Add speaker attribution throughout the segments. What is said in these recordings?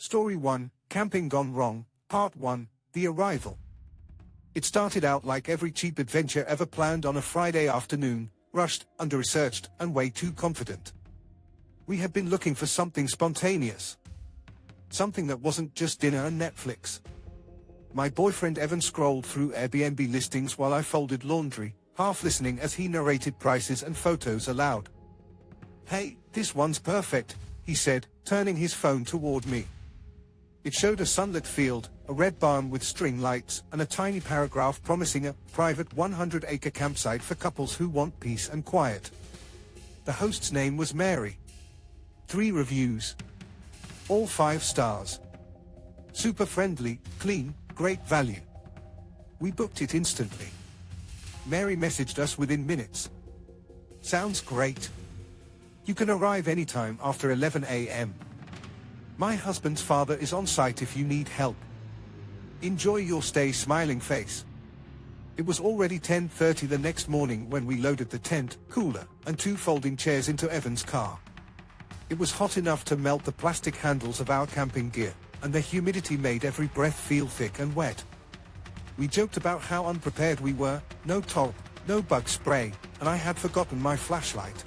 Speaker 1: Story 1, Camping Gone Wrong, Part 1, The Arrival. It started out like every cheap adventure ever planned on a Friday afternoon, rushed, under-researched, and way too confident. We had been looking for something spontaneous. Something that wasn't just dinner and Netflix. My boyfriend Evan scrolled through Airbnb listings while I folded laundry, half listening as he narrated prices and photos aloud. "Hey, this one's perfect," he said, turning his phone toward me. It showed a sunlit field, a red barn with string lights, and a tiny paragraph promising a private 100-acre campsite for couples who want peace and quiet. The host's name was Mary. 3 reviews. All 5 stars. Super friendly, clean, great value. We booked it instantly. Mary messaged us within minutes. "Sounds great. You can arrive anytime after 11 a.m. My husband's father is on site if you need help. Enjoy your stay, smiling face." It was already 10:30 the next morning when we loaded the tent, cooler, and 2 folding chairs into Evan's car. It was hot enough to melt the plastic handles of our camping gear, and the humidity made every breath feel thick and wet. We joked about how unprepared we were, no tarp, no bug spray, and I had forgotten my flashlight.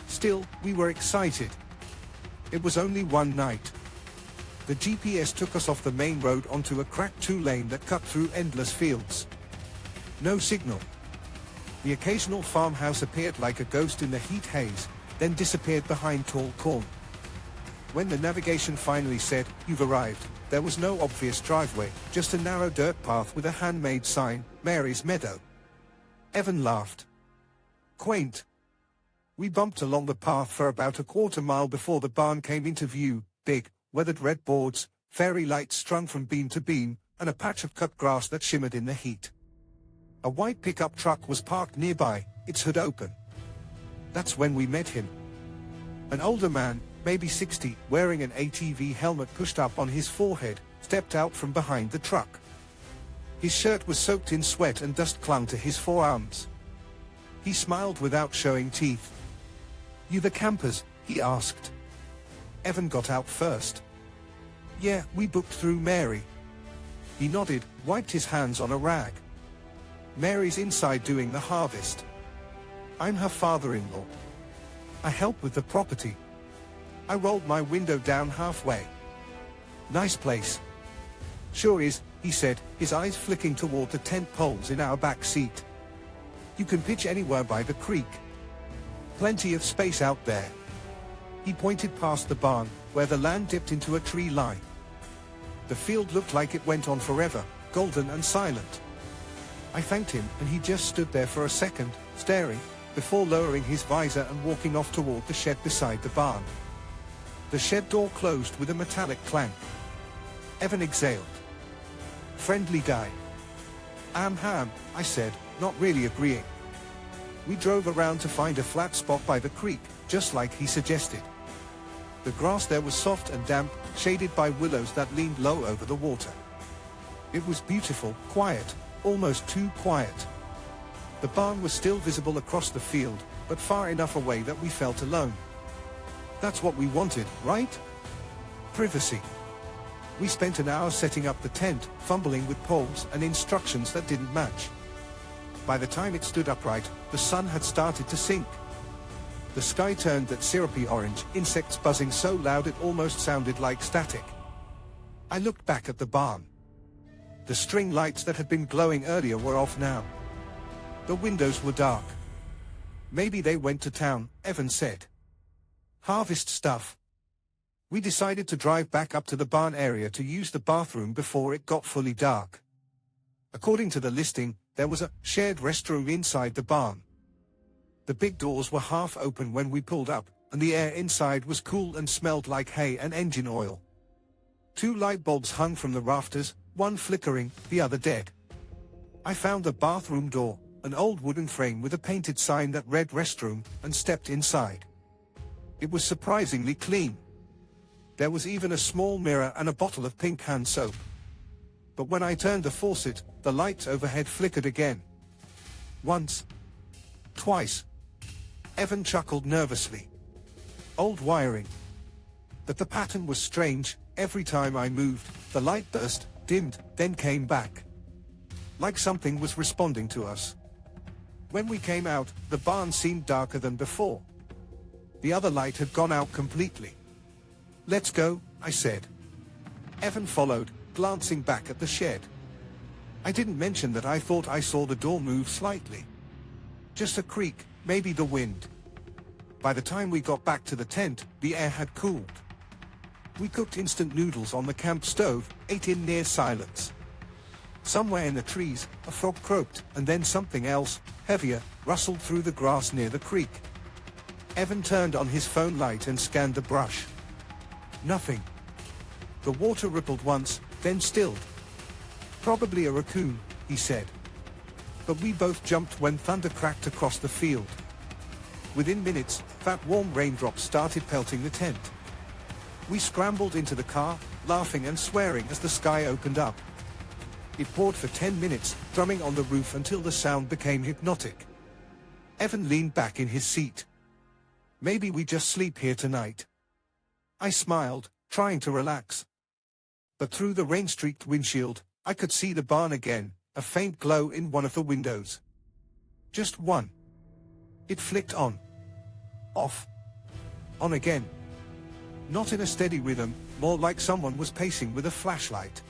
Speaker 1: Still, we were excited. It was only one night. The GPS took us off the main road onto a cracked 2-lane that cut through endless fields. No signal. The occasional farmhouse appeared like a ghost in the heat haze, then disappeared behind tall corn. When the navigation finally said, "You've arrived," there was no obvious driveway, just a narrow dirt path with a handmade sign, "Mary's Meadow." Evan laughed. Quaint. We bumped along the path for about a quarter-mile before the barn came into view, big, weathered red boards, fairy lights strung from beam to beam, and a patch of cut grass that shimmered in the heat. A white pickup truck was parked nearby, its hood open. That's when we met him. An older man, maybe 60, wearing an ATV helmet pushed up on his forehead, stepped out from behind the truck. His shirt was soaked in sweat and dust clung to his forearms. He smiled without showing teeth. "You the campers?" he asked. Evan got out first. "Yeah, we booked through Mary." He nodded, wiped his hands on a rag. "Mary's inside doing the harvest. I'm her father-in-law. I help with the property." I rolled my window down halfway. "Nice place." "Sure is," he said, his eyes flicking toward the tent poles in our back seat. "You can pitch anywhere by the creek. Plenty of space out there." He pointed past the barn, where the land dipped into a tree line. The field looked like it went on forever, golden and silent. I thanked him, and he just stood there for a second, staring, before lowering his visor and walking off toward the shed beside the barn. The shed door closed with a metallic clank. Evan exhaled. "Friendly guy." Ham," I said, not really agreeing. We drove around to find a flat spot by the creek, just like he suggested. The grass there was soft and damp, shaded by willows that leaned low over the water. It was beautiful, quiet, almost too quiet. The barn was still visible across the field, but far enough away that we felt alone. That's what we wanted, right? Privacy. We spent an hour setting up the tent, fumbling with poles and instructions that didn't match. By the time it stood upright, the sun had started to sink. The sky turned that syrupy orange, insects buzzing so loud it almost sounded like static. I looked back at the barn. The string lights that had been glowing earlier were off now. The windows were dark. "Maybe they went to town," Evan said. "Harvest stuff." We decided to drive back up to the barn area to use the bathroom before it got fully dark. According to the listing, there was a shared restroom inside the barn. The big doors were half open when we pulled up, and the air inside was cool and smelled like hay and engine oil. 2 light bulbs hung from the rafters, one flickering, the other dead. I found the bathroom door, an old wooden frame with a painted sign that read restroom, and stepped inside. It was surprisingly clean. There was even a small mirror and a bottle of pink hand soap. But when I turned the faucet, the lights overhead flickered again. Once. Twice. Evan chuckled nervously. Old wiring. But the pattern was strange, Every time I moved, the light burst, dimmed, then came back. Like something was responding to us. When we came out, the barn seemed darker than before. The other light had gone out completely. "Let's go," I said. Evan followed, glancing back at the shed. I didn't mention that I thought I saw the door move slightly. Just a creak, maybe the wind. By the time we got back to the tent, the air had cooled. We cooked instant noodles on the camp stove, ate in near silence. Somewhere in the trees, a frog croaked, and then something else, heavier, rustled through the grass near the creek. Evan turned on his phone light and scanned the brush. Nothing. The water rippled once, then stilled. "Probably a raccoon," he said. But we both jumped when thunder cracked across the field. Within minutes, fat warm raindrops started pelting the tent. We scrambled into the car, laughing and swearing as the sky opened up. It poured for 10 minutes, drumming on the roof until the sound became hypnotic. Evan leaned back in his seat. "Maybe we just sleep here tonight." I smiled, trying to relax. But through the rain-streaked windshield, I could see the barn again, a faint glow in one of the windows. Just one. It flicked on. Off. On again. Not in a steady rhythm, more like someone was pacing with a flashlight.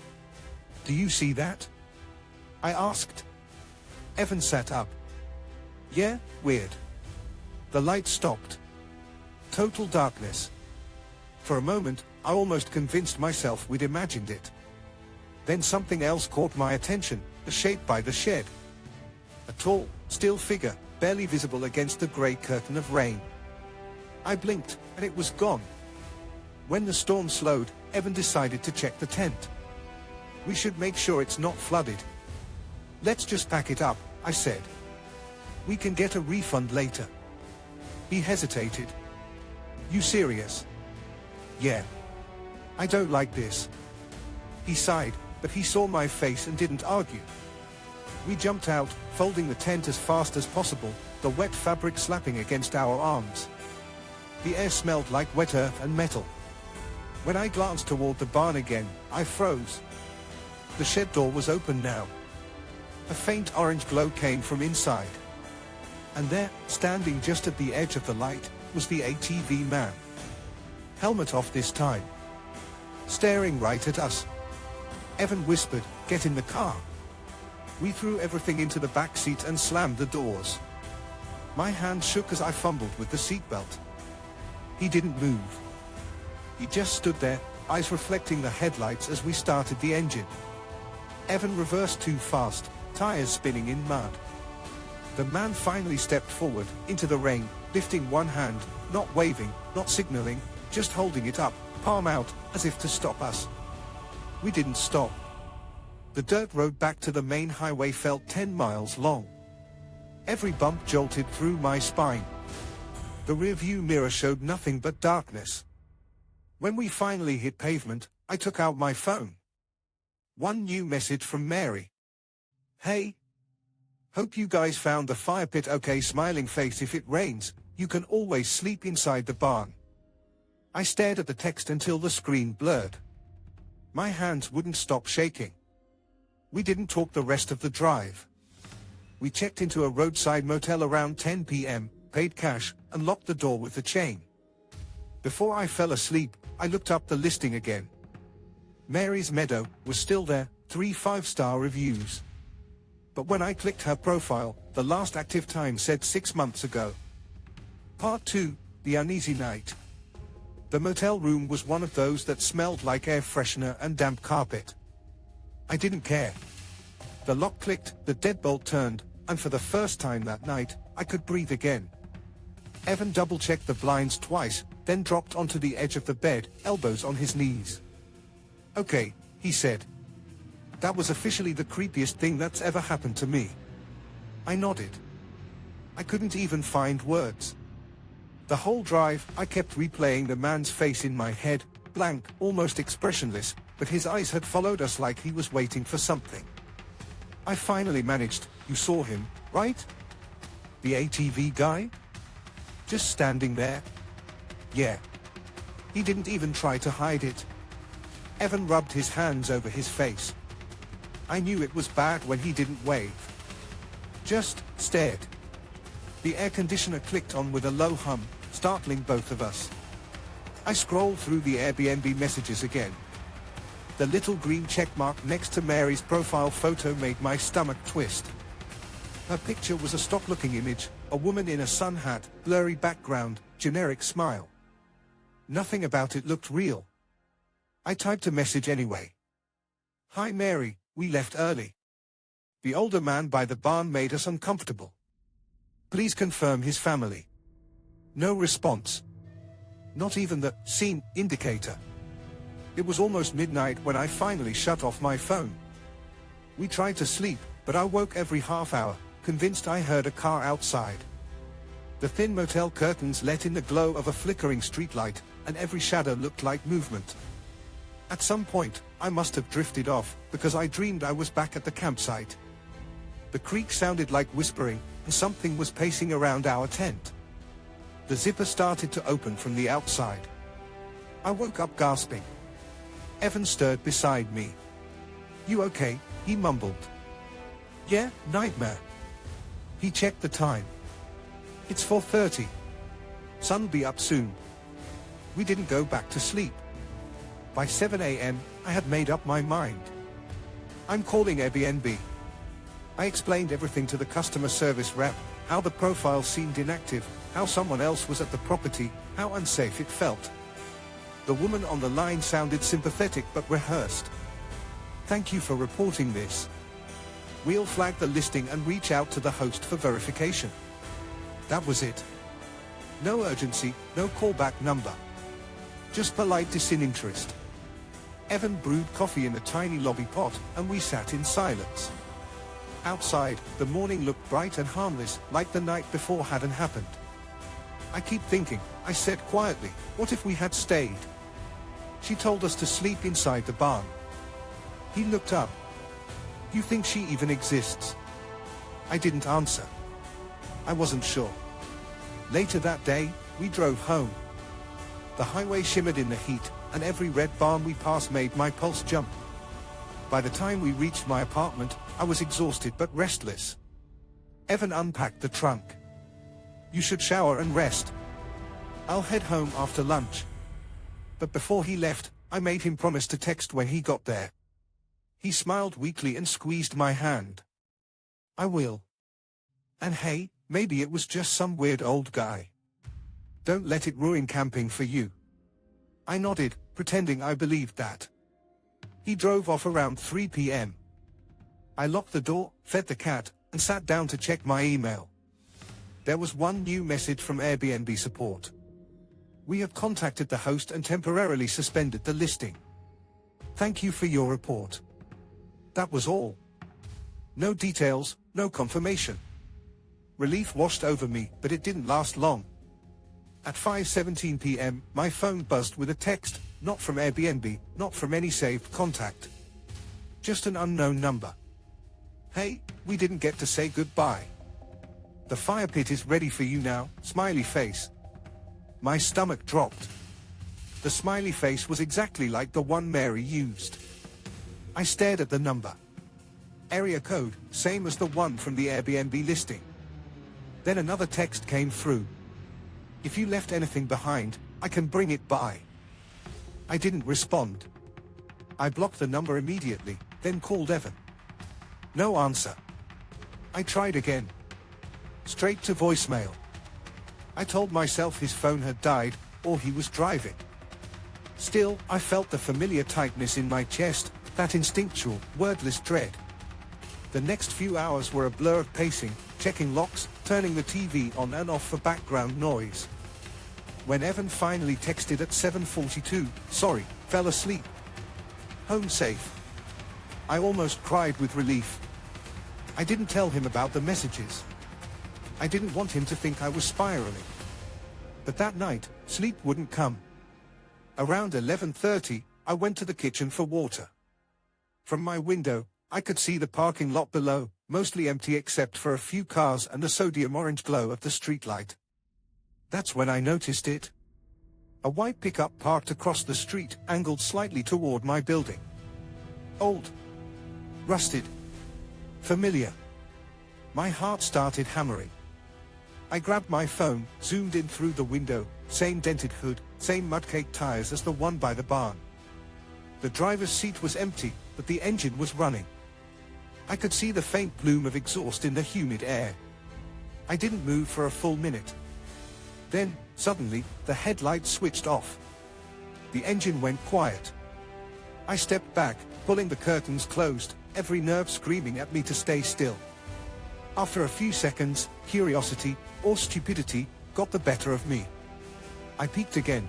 Speaker 1: "Do you see that?" I asked. Evan sat up. "Yeah, weird." The light stopped. Total darkness. For a moment, I almost convinced myself we'd imagined it. Then something else caught my attention, the shape by the shed. A tall, still figure, barely visible against the grey curtain of rain. I blinked, and it was gone. When the storm slowed, Evan decided to check the tent. "We should make sure it's not flooded." "Let's just pack it up," I said. "We can get a refund later." He hesitated. "You serious?" "Yeah. I don't like this." He sighed, but he saw my face and didn't argue. We jumped out, folding the tent as fast as possible, the wet fabric slapping against our arms. The air smelled like wet earth and metal. When I glanced toward the barn again, I froze. The shed door was open now. A faint orange glow came from inside. And there, standing just at the edge of the light, was the ATV man. Helmet off this time. Staring right at us. Evan whispered, "Get in the car." We threw everything into the back seat and slammed the doors. My hand shook as I fumbled with the seatbelt. He didn't move. He just stood there, eyes reflecting the headlights as we started the engine. Evan reversed too fast, tires spinning in mud. The man finally stepped forward, into the rain, lifting one hand, not waving, not signaling, just holding it up, palm out, as if to stop us. We didn't stop. The dirt road back to the main highway felt 10 miles long. Every bump jolted through my spine. The rearview mirror showed nothing but darkness. When we finally hit pavement, I took out my phone. One new message from Mary. "Hey. Hope you guys found the fire pit okay, smiling face. If it rains, you can always sleep inside the barn." I stared at the text until the screen blurred. My hands wouldn't stop shaking. We didn't talk the rest of the drive. We checked into a roadside motel around 10 p.m., paid cash, and locked the door with a chain. Before I fell asleep, I looked up the listing again. Mary's Meadow was still there, 3 5-star reviews. But when I clicked her profile, the last active time said 6 months ago. Part 2, The Uneasy Night. The motel room was one of those that smelled like air freshener and damp carpet. I didn't care. The lock clicked, the deadbolt turned, and for the first time that night, I could breathe again. Evan double-checked the blinds twice, then dropped onto the edge of the bed, elbows on his knees. "Okay," he said. "That was officially the creepiest thing that's ever happened to me." I nodded. I couldn't even find words. The whole drive, I kept replaying the man's face in my head, blank, almost expressionless, but his eyes had followed us like he was waiting for something. I finally managed. "You saw him, right? The ATV guy? Just standing there?" "Yeah. He didn't even try to hide it." Evan rubbed his hands over his face. I knew it was bad when he didn't wave. Just stared. The air conditioner clicked on with a low hum, startling both of us. I scrolled through the Airbnb messages again. The little green checkmark next to Mary's profile photo made my stomach twist. Her picture was a stock-looking image, a woman in a sun hat, blurry background, generic smile. Nothing about it looked real. I typed a message anyway. Hi Mary, we left early. The older man by the barn made us uncomfortable. Please confirm his family. No response. Not even the scene indicator. It was almost midnight when I finally shut off my phone. We tried to sleep, but I woke every half hour, convinced I heard a car outside. The thin motel curtains let in the glow of a flickering streetlight, and every shadow looked like movement. At some point, I must have drifted off, because I dreamed I was back at the campsite. The creak sounded like whispering, and something was pacing around our tent. The zipper started to open from the outside. I woke up gasping. Evan stirred beside me. You okay? He mumbled. Yeah, nightmare. He checked the time. It's 4:30. Sun'll be up soon. We didn't go back to sleep. By 7 a.m., I had made up my mind. I'm calling Airbnb. I explained everything to the customer service rep, how the profile seemed inactive, how someone else was at the property, how unsafe it felt. The woman on the line sounded sympathetic but rehearsed. Thank you for reporting this. We'll flag the listing and reach out to the host for verification. That was it. No urgency, no callback number. Just polite disinterest. Evan brewed coffee in a tiny lobby pot, and we sat in silence. Outside, the morning looked bright and harmless, like the night before hadn't happened. I keep thinking, I said quietly, what if we had stayed? She told us to sleep inside the barn. He looked up. You think she even exists? I didn't answer. I wasn't sure. Later that day, we drove home. The highway shimmered in the heat, and every red barn we passed made my pulse jump. By the time we reached my apartment, I was exhausted but restless. Evan unpacked the trunk. You should shower and rest. I'll head home after lunch. But before he left, I made him promise to text when he got there. He smiled weakly and squeezed my hand. I will. And hey, maybe it was just some weird old guy. Don't let it ruin camping for you. I nodded, pretending I believed that. He drove off around 3 p.m. I locked the door, fed the cat, and sat down to check my email. There was one new message from Airbnb support. We have contacted the host and temporarily suspended the listing. Thank you for your report. That was all. No details, no confirmation. Relief washed over me, but it didn't last long. At 5:17 p.m., my phone buzzed with a text, not from Airbnb, not from any saved contact. Just an unknown number. Hey, we didn't get to say goodbye. The fire pit is ready for you now, smiley face. My stomach dropped. The smiley face was exactly like the one Mary used. I stared at the number. Area code, same as the one from the Airbnb listing. Then another text came through. If you left anything behind, I can bring it by. I didn't respond. I blocked the number immediately, then called Evan. No answer. I tried again. Straight to voicemail. I told myself his phone had died, or he was driving. Still, I felt the familiar tightness in my chest, that instinctual, wordless dread. The next few hours were a blur of pacing, checking locks, turning the TV on and off for background noise. When Evan finally texted at 7:42, sorry, fell asleep. Home safe. I almost cried with relief. I didn't tell him about the messages. I didn't want him to think I was spiraling. But that night, sleep wouldn't come. Around 11:30, I went to the kitchen for water. From my window, I could see the parking lot below, mostly empty except for a few cars and the sodium orange glow of the streetlight. That's when I noticed it. A white pickup parked across the street, angled slightly toward my building. Old. Rusted. Familiar. My heart started hammering. I grabbed my phone, zoomed in through the window, same dented hood, same mud-caked tires as the one by the barn. The driver's seat was empty, but the engine was running. I could see the faint plume of exhaust in the humid air. I didn't move for a full minute. Then, suddenly, the headlights switched off. The engine went quiet. I stepped back, pulling the curtains closed, every nerve screaming at me to stay still. After a few seconds, curiosity, or stupidity, got the better of me. I peeked again.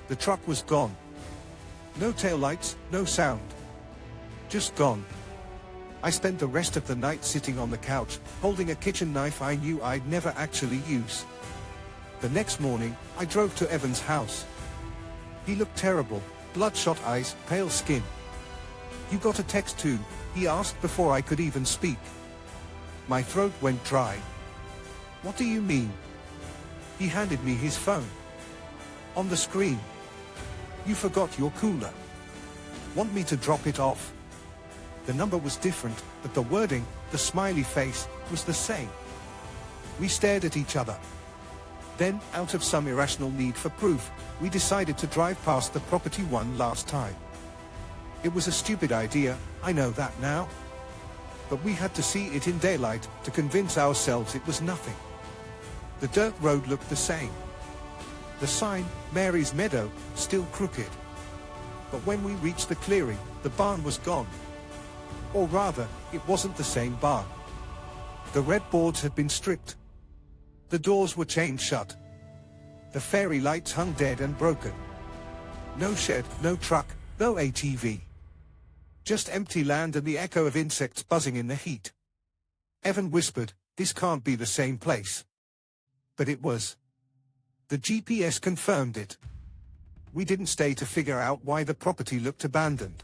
Speaker 1: The truck was gone. No taillights, no sound. Just gone. I spent the rest of the night sitting on the couch, holding a kitchen knife I knew I'd never actually use. The next morning, I drove to Evan's house. He looked terrible, bloodshot eyes, pale skin. "You got a text too?" he asked before I could even speak. My throat went dry. "What do you mean?" He handed me his phone. On the screen. "You forgot your cooler. Want me to drop it off?" The number was different, but the wording, the smiley face, was the same. We stared at each other. Then, out of some irrational need for proof, we decided to drive past the property one last time. It was a stupid idea, I know that now. But we had to see it in daylight to convince ourselves it was nothing. The dirt road looked the same. The sign, Mary's Meadow, still crooked. But when we reached the clearing, the barn was gone. Or rather, it wasn't the same barn. The red boards had been stripped. The doors were chained shut. The fairy lights hung dead and broken. No shed, no truck, no ATV. Just empty land and the echo of insects buzzing in the heat. Evan whispered, "This can't be the same place." But it was. The GPS confirmed it. We didn't stay to figure out why the property looked abandoned.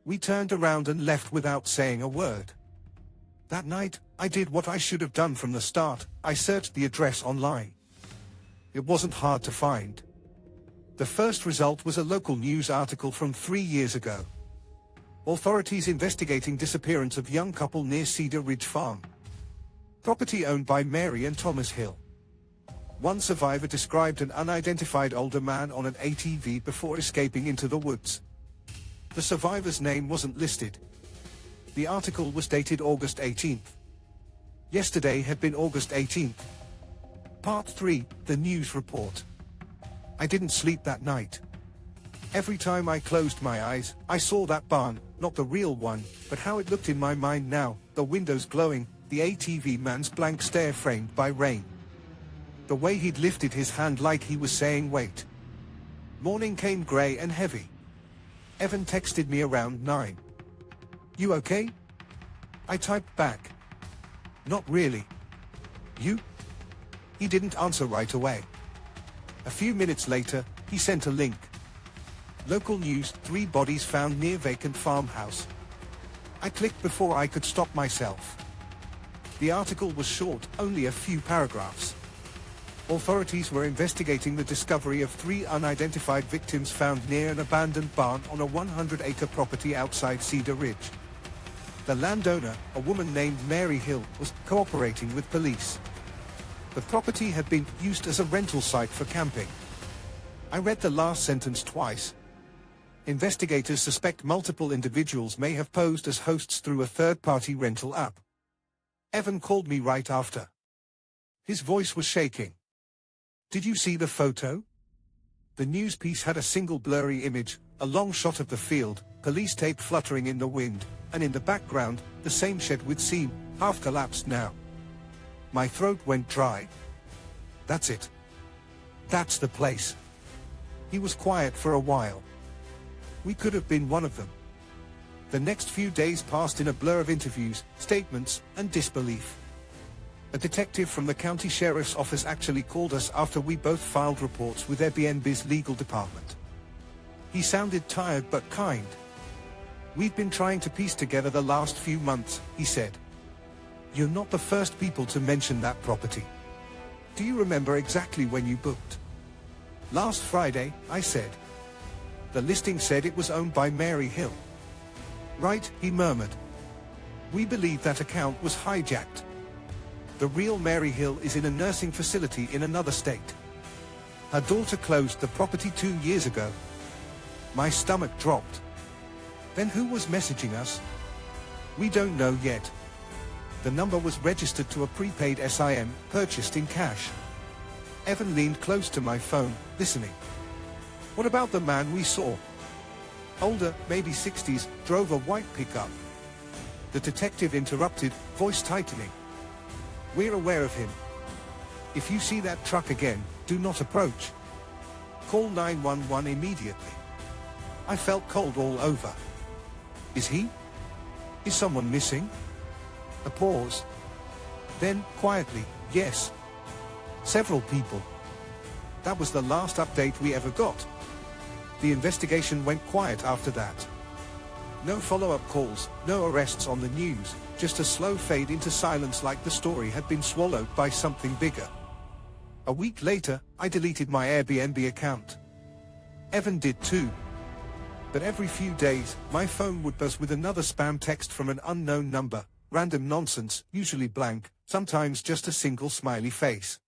Speaker 1: We turned around and left without saying a word. That night, I did what I should have done from the start. I searched the address online. It wasn't hard to find. The first result was a local news article from 3 years ago. Authorities investigating disappearance of young couple near Cedar Ridge Farm. Property owned by Mary and Thomas Hill. One survivor described an unidentified older man on an ATV before escaping into the woods. The survivor's name wasn't listed. The article was dated August 18th. Yesterday had been August 18th. Part 3, the news report. I didn't sleep that night. Every time I closed my eyes, I saw that barn, not the real one, but how it looked in my mind now, the windows glowing, the ATV man's blank stare framed by rain. The way he'd lifted his hand like he was saying wait. Morning came grey and heavy. Evan texted me around 9. "You okay?" I typed back. "Not really. You?" He didn't answer right away. A few minutes later, he sent a link. Local news, 3 bodies found near vacant farmhouse. I clicked before I could stop myself. The article was short, only a few paragraphs. Authorities were investigating the discovery of 3 unidentified victims found near an abandoned barn on a 100-acre property outside Cedar Ridge. The landowner, a woman named Mary Hill, was cooperating with police. The property had been used as a rental site for camping. I read the last sentence twice. Investigators suspect multiple individuals may have posed as hosts through a third-party rental app. Evan called me right after. His voice was shaking. "Did you see the photo?" The news piece had a single blurry image, a long shot of the field, police tape fluttering in the wind, and in the background, the same shed we'd seen, half collapsed now. My throat went dry. "That's it. That's the place." He was quiet for a while. We could have been one of them. The next few days passed in a blur of interviews, statements, and disbelief. A detective from the county sheriff's office actually called us after we both filed reports with Airbnb's legal department. He sounded tired but kind. "We've been trying to piece together the last few months," he said. "You're not the first people to mention that property. Do you remember exactly when you booked?" Last Friday, I said. The listing said it was owned by Mary Hill. Right, he murmured. We believe that account was hijacked. The real Mary Hill is in a nursing facility in another state. Her daughter closed the property 2 years ago. My stomach dropped. Then who was messaging us? We don't know yet. The number was registered to a prepaid SIM, purchased in cash. Evan leaned close to my phone, listening. What about the man we saw? Older, maybe 60s, drove a white pickup. The detective interrupted, voice tightening. We're aware of him. If you see that truck again, do not approach. Call 911 immediately. I felt cold all over. Is he? Is someone missing? A pause. Then, quietly, yes. Several people. That was the last update we ever got. The investigation went quiet after that. No follow-up calls, no arrests on the news, just a slow fade into silence like the story had been swallowed by something bigger. A week later, I deleted my Airbnb account. Evan did too. But every few days, my phone would buzz with another spam text from an unknown number, random nonsense, usually blank, sometimes just a single smiley face.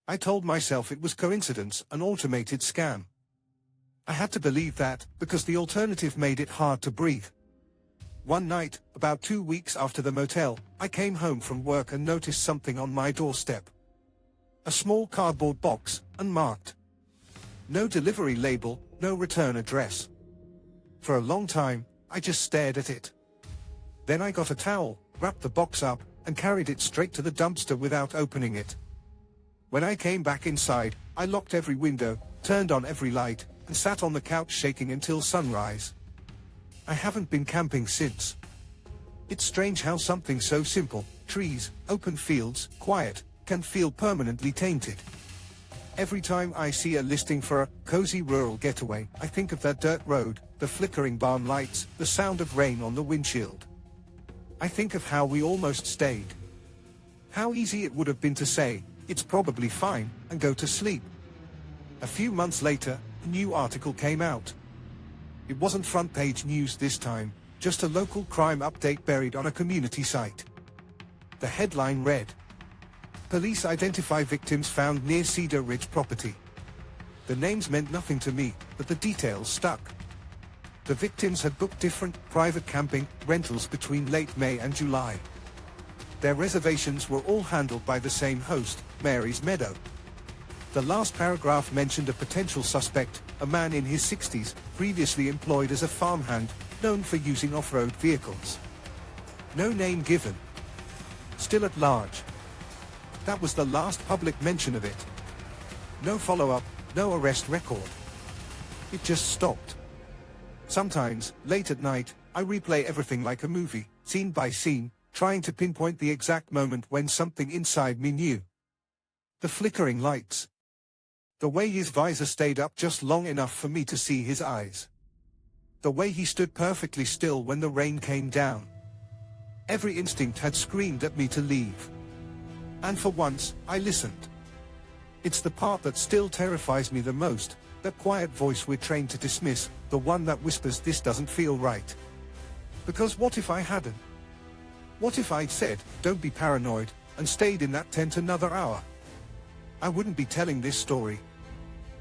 Speaker 1: I told myself it was coincidence, an automated scam. I had to believe that, because the alternative made it hard to breathe. One night, about 2 weeks after the motel, I came home from work and noticed something on my doorstep. A small cardboard box, unmarked. No delivery label, no return address. For a long time, I just stared at it. Then I got a towel, wrapped the box up, and carried it straight to the dumpster without opening it. When I came back inside, I locked every window, turned on every light, and sat on the couch shaking until sunrise. I haven't been camping since. It's strange how something so simple, trees, open fields, quiet, can feel permanently tainted. Every time I see a listing for a cozy rural getaway, I think of that dirt road, the flickering barn lights, the sound of rain on the windshield. I think of how we almost stayed. How easy it would have been to say, it's probably fine, and go to sleep. A few months later, a new article came out. It wasn't front-page news this time, just a local crime update buried on a community site. The headline read, Police identify victims found near Cedar Ridge property. The names meant nothing to me, but the details stuck. The victims had booked different, private camping, rentals between late May and July. Their reservations were all handled by the same host, Mary's Meadow. The last paragraph mentioned a potential suspect, a man in his 60s, previously employed as a farmhand, known for using off-road vehicles. No name given. Still at large. That was the last public mention of it. No follow-up, no arrest record. It just stopped. Sometimes, late at night, I replay everything like a movie, scene by scene, trying to pinpoint the exact moment when something inside me knew. The flickering lights. The way his visor stayed up just long enough for me to see his eyes. The way he stood perfectly still when the rain came down. Every instinct had screamed at me to leave. And for once, I listened. It's the part that still terrifies me the most, that quiet voice we're trained to dismiss, the one that whispers this doesn't feel right. Because what if I hadn't? What if I'd said, don't be paranoid, and stayed in that tent another hour? I wouldn't be telling this story.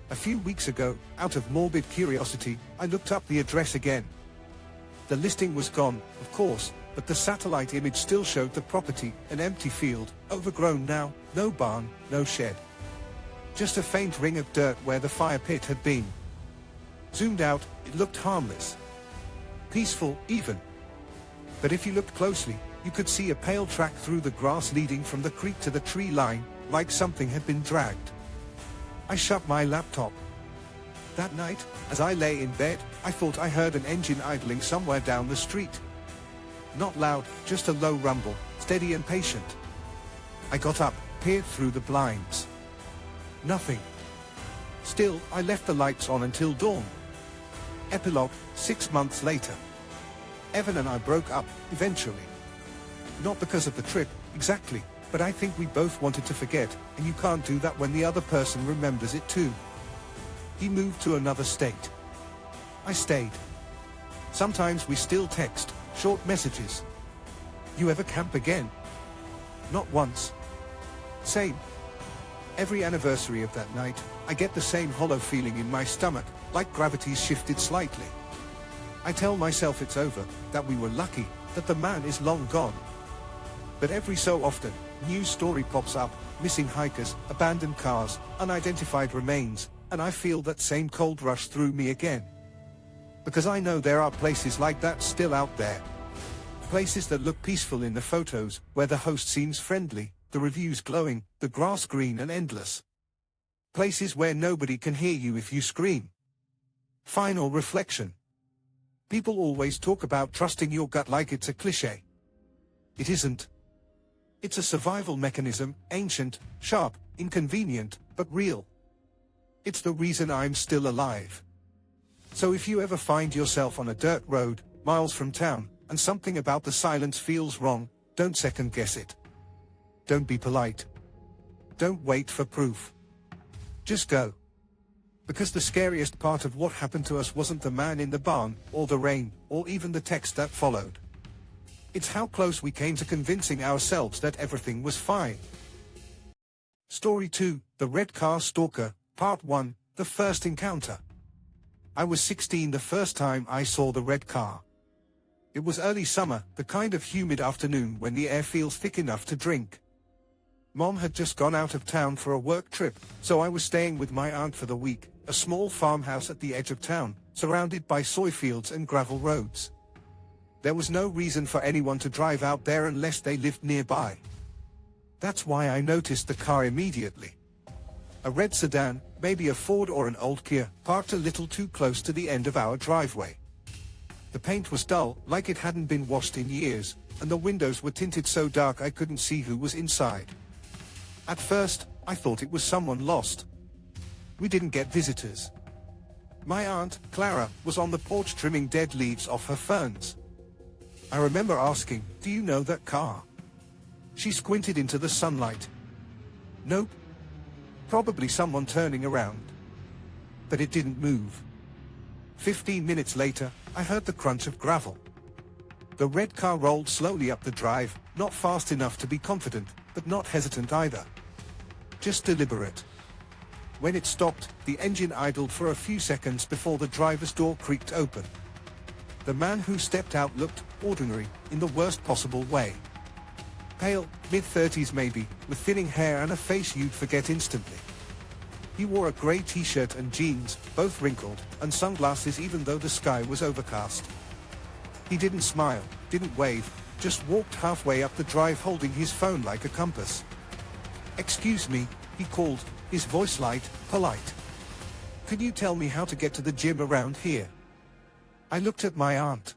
Speaker 1: A few weeks ago, out of morbid curiosity, I looked up the address again. The listing was gone, of course, but the satellite image still showed the property, an empty field, overgrown now, no barn, no shed. Just a faint ring of dirt where the fire pit had been. Zoomed out, it looked harmless. Peaceful, even. But if you looked closely, you could see a pale track through the grass leading from the creek to the tree line, like something had been dragged. I shut my laptop. That night, as I lay in bed, I thought I heard an engine idling somewhere down the street. Not loud, just a low rumble, steady and patient. I got up, peered through the blinds. Nothing. Still, I left the lights on until dawn. Epilogue, 6 months later. Evan and I broke up, eventually. Not because of the trip, exactly, but I think we both wanted to forget, and you can't do that when the other person remembers it too. He moved to another state. I stayed. Sometimes we still text, short messages. You ever camp again? Not once. Same. Every anniversary of that night, I get the same hollow feeling in my stomach, like gravity's shifted slightly. I tell myself it's over, that we were lucky, that the man is long gone. But every so often, news story pops up, missing hikers, abandoned cars, unidentified remains, and I feel that same cold rush through me again. Because I know there are places like that still out there. Places that look peaceful in the photos, where the host seems friendly, the reviews glowing, the grass green and endless. Places where nobody can hear you if you scream. Final reflection. People always talk about trusting your gut like it's a cliché. It isn't. It's a survival mechanism, ancient, sharp, inconvenient, but real. It's the reason I'm still alive. So if you ever find yourself on a dirt road, miles from town, and something about the silence feels wrong, don't second guess it. Don't be polite. Don't wait for proof. Just go. Because the scariest part of what happened to us wasn't the man in the barn, or the rain, or even the text that followed. It's how close we came to convincing ourselves that everything was fine. Story 2, The Red Car Stalker, Part 1, The First Encounter. I was 16 the first time I saw the red car. It was early summer, the kind of humid afternoon when the air feels thick enough to drink. Mom had just gone out of town for a work trip, so I was staying with my aunt for the week, a small farmhouse at the edge of town, surrounded by soy fields and gravel roads. There was no reason for anyone to drive out there unless they lived nearby. That's why I noticed the car immediately. A red sedan, maybe a Ford or an old Kia, parked a little too close to the end of our driveway. The paint was dull, like it hadn't been washed in years, and the windows were tinted so dark I couldn't see who was inside. At first, I thought it was someone lost. We didn't get visitors. My aunt, Clara, was on the porch trimming dead leaves off her ferns. I remember asking, "Do you know that car?" She squinted into the sunlight. "Nope. Probably someone turning around." But it didn't move. 15 minutes later, I heard the crunch of gravel. The red car rolled slowly up the drive, not fast enough to be confident, but not hesitant either. Just deliberate. When it stopped, the engine idled for a few seconds before the driver's door creaked open. The man who stepped out looked ordinary, in the worst possible way. Pale, mid-30s maybe, with thinning hair and a face you'd forget instantly. He wore a grey t-shirt and jeans, both wrinkled, and sunglasses even though the sky was overcast. He didn't smile, didn't wave, just walked halfway up the drive holding his phone like a compass. "Excuse me," he called, his voice light, polite. "Could you tell me how to get to the gym around here?" I looked at my aunt.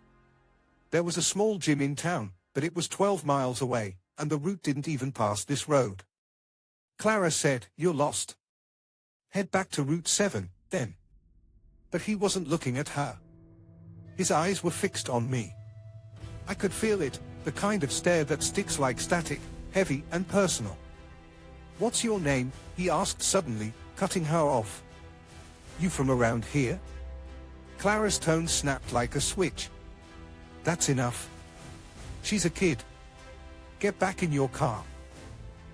Speaker 1: There was a small gym in town, but it was 12 miles away, and the route didn't even pass this road. Clara said, "You're lost. Head back to Route 7, then." But he wasn't looking at her. His eyes were fixed on me. I could feel it, the kind of stare that sticks like static, heavy and personal. "What's your name?" he asked suddenly, cutting her off. "You from around here?" Clara's tone snapped like a switch. "That's enough. She's a kid. Get back in your car."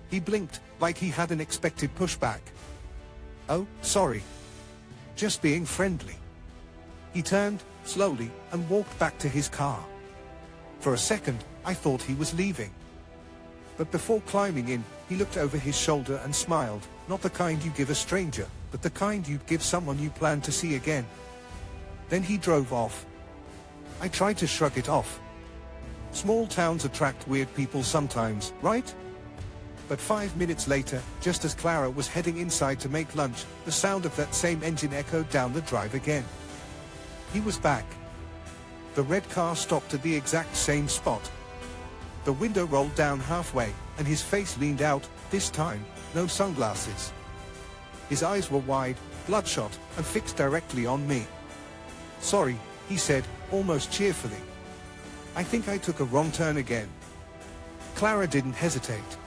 Speaker 1: He blinked, like he hadn't expected pushback. "Oh, sorry. Just being friendly." He turned, slowly, and walked back to his car. For a second, I thought he was leaving. But before climbing in, he looked over his shoulder and smiled, not the kind you give a stranger, but the kind you'd give someone you plan to see again. Then he drove off. I tried to shrug it off. Small towns attract weird people sometimes, right? But 5 minutes later, just as Clara was heading inside to make lunch, the sound of that same engine echoed down the drive again. He was back. The red car stopped at the exact same spot. The window rolled down halfway, and his face leaned out, this time, no sunglasses. His eyes were wide, bloodshot, and fixed directly on me. "Sorry," he said, almost cheerfully. "I think I took a wrong turn again." Clara didn't hesitate.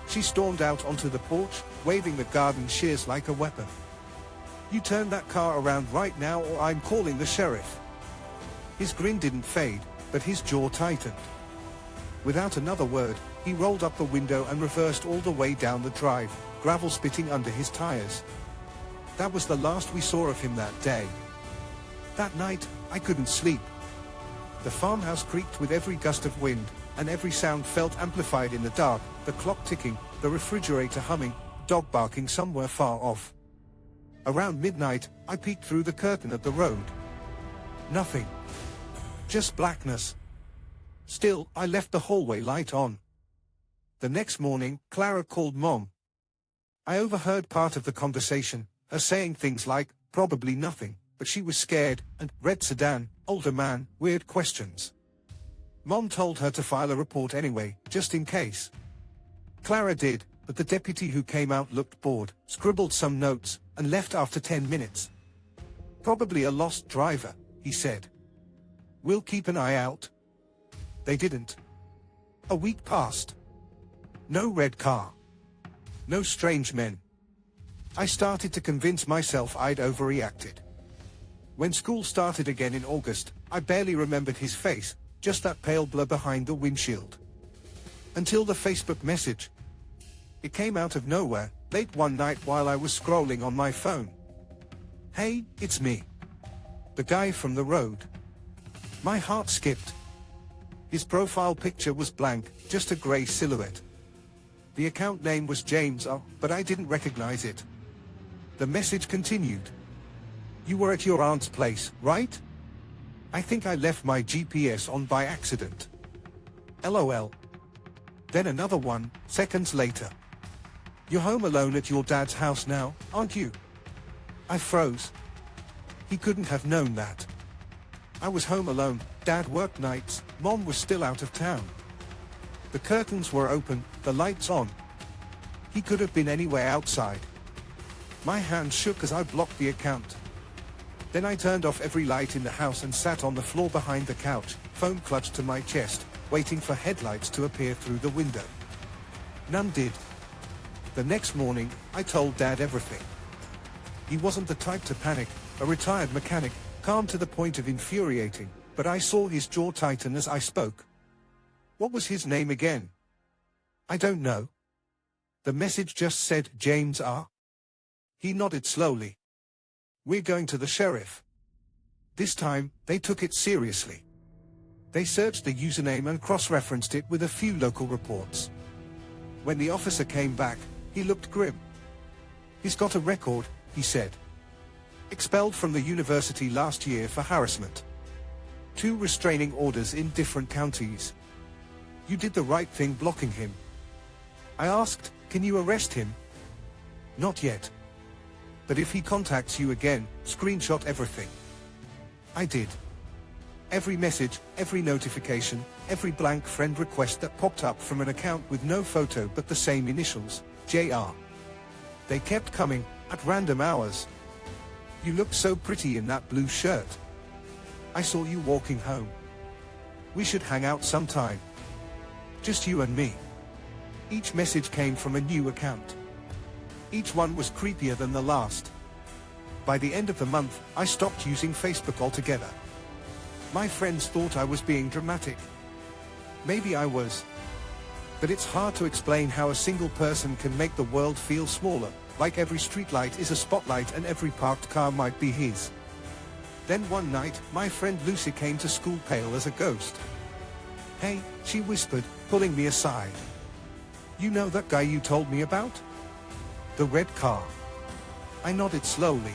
Speaker 1: She stormed out onto the porch, waving the garden shears like a weapon. You turn that car around right now or I'm calling the sheriff. His grin didn't fade, but his jaw tightened. Without another word, he rolled up the window and reversed all the way down the drive, gravel spitting under his tires. That was the last we saw of him that day. That night, I couldn't sleep. The farmhouse creaked with every gust of wind, and every sound felt amplified in the dark, the clock ticking, the refrigerator humming, dog barking somewhere far off. Around midnight, I peeked through the curtain at the road. Nothing. Just blackness. Still, I left the hallway light on. The next morning, Clara called Mom. I overheard part of the conversation, her saying things like, probably nothing, but she was scared, and red sedan, older man, weird questions. Mom told her to file a report anyway, just in case. Clara did, but the deputy who came out looked bored, scribbled some notes, and left after 10 minutes. Probably a lost driver, he said. We'll keep an eye out. They didn't. A week passed. No red car. No strange men. I started to convince myself I'd overreacted. When school started again in August, I barely remembered his face, just that pale blur behind the windshield. Until the Facebook message. It came out of nowhere, late one night while I was scrolling on my phone. Hey, it's me. The guy from the road. My heart skipped. His profile picture was blank, just a grey silhouette. The account name was James R., but I didn't recognize it. The message continued. You were at your aunt's place, right? I think I left my GPS on by accident. LOL. Then another one, seconds later. You're home alone at your dad's house now, aren't you? I froze. He couldn't have known that. I was home alone, Dad worked nights, Mom was still out of town. The curtains were open, the lights on. He could have been anywhere outside. My hand shook as I blocked the account. Then I turned off every light in the house and sat on the floor behind the couch, phone clutched to my chest, waiting for headlights to appear through the window. None did. The next morning, I told Dad everything. He wasn't the type to panic, a retired mechanic, calm to the point of infuriating, but I saw his jaw tighten as I spoke. What was his name again? I don't know. The message just said James R. He nodded slowly. We're going to the sheriff. This time, they took it seriously. They searched the username and cross-referenced it with a few local reports. When the officer came back, he looked grim. He's got a record, he said. Expelled from the university last year for harassment. 2 restraining orders in different counties. You did the right thing blocking him. I asked, can you arrest him? Not yet. But if he contacts you again, screenshot everything. I did. Every message, every notification, every blank friend request that popped up from an account with no photo but the same initials, JR. They kept coming, at random hours. You looked so pretty in that blue shirt. I saw you walking home. We should hang out sometime. Just you and me. Each message came from a new account. Each one was creepier than the last. By the end of the month, I stopped using Facebook altogether. My friends thought I was being dramatic. Maybe I was. But it's hard to explain how a single person can make the world feel smaller, like every streetlight is a spotlight and every parked car might be his. Then one night, my friend Lucy came to school pale as a ghost. Hey, she whispered, pulling me aside. You know that guy you told me about? The red car. I nodded slowly.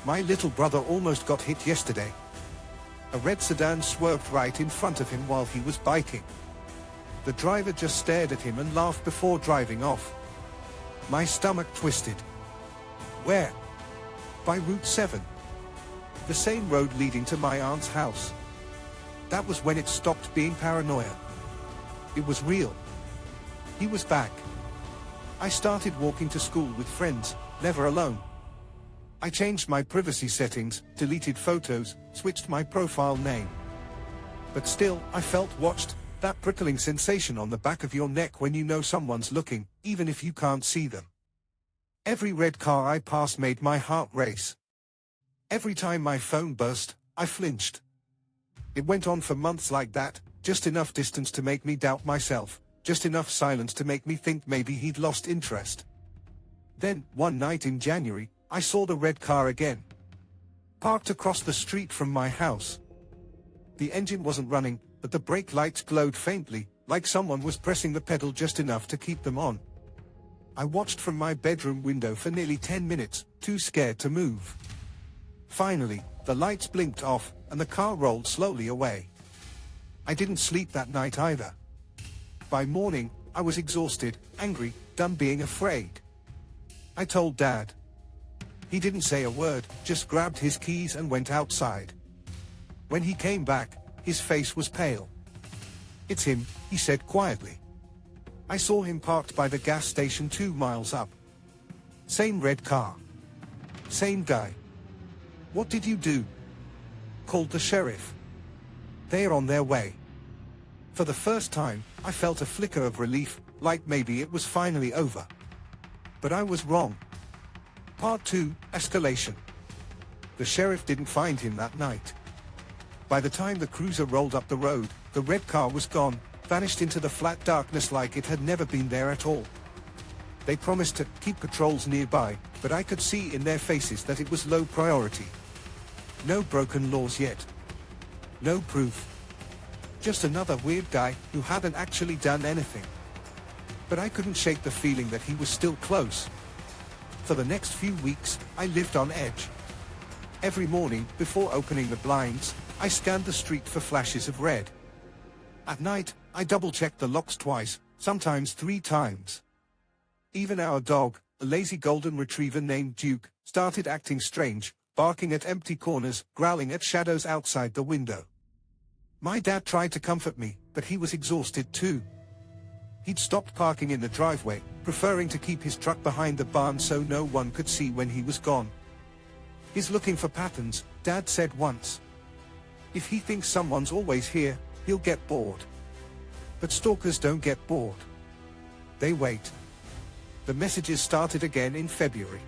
Speaker 1: My little brother almost got hit yesterday. A red sedan swerved right in front of him while he was biking. The driver just stared at him and laughed before driving off. My stomach twisted. Where? By Route 7. The same road leading to my aunt's house. That was when it stopped being paranoia. It was real. He was back. I started walking to school with friends, never alone. I changed my privacy settings, deleted photos, switched my profile name. But still, I felt watched, that prickling sensation on the back of your neck when you know someone's looking, even if you can't see them. Every red car I passed made my heart race. Every time my phone buzzed, I flinched. It went on for months like that, just enough distance to make me doubt myself, just enough silence to make me think maybe he'd lost interest. Then, one night in January, I saw the red car again. Parked across the street from my house. The engine wasn't running, but the brake lights glowed faintly, like someone was pressing the pedal just enough to keep them on. I watched from my bedroom window for nearly 10 minutes, too scared to move. Finally, the lights blinked off, and the car rolled slowly away. I didn't sleep that night either. By morning, I was exhausted, angry, done being afraid. I told Dad. He didn't say a word, just grabbed his keys and went outside. When he came back, his face was pale. "It's him," he said quietly. I saw him parked by the gas station 2 miles up. Same red car. Same guy. "What did you do?" "Called the sheriff. They're on their way." For the first time, I felt a flicker of relief, like maybe it was finally over. But I was wrong. Part 2, Escalation. The sheriff didn't find him that night. By the time the cruiser rolled up the road, the red car was gone, vanished into the flat darkness like it had never been there at all. They promised to keep patrols nearby, but I could see in their faces that it was low priority. No broken laws yet. No proof. Just another weird guy who hadn't actually done anything. But I couldn't shake the feeling that he was still close. For the next few weeks, I lived on edge. Every morning, before opening the blinds, I scanned the street for flashes of red. At night, I double-checked the locks twice, sometimes 3 times. Even our dog, a lazy golden retriever named Duke, started acting strange, barking at empty corners, growling at shadows outside the window. My dad tried to comfort me, but he was exhausted too. He'd stopped parking in the driveway, preferring to keep his truck behind the barn so no one could see when he was gone. "He's looking for patterns," Dad said once. "If he thinks someone's always here, he'll get bored." But stalkers don't get bored. They wait. The messages started again in February.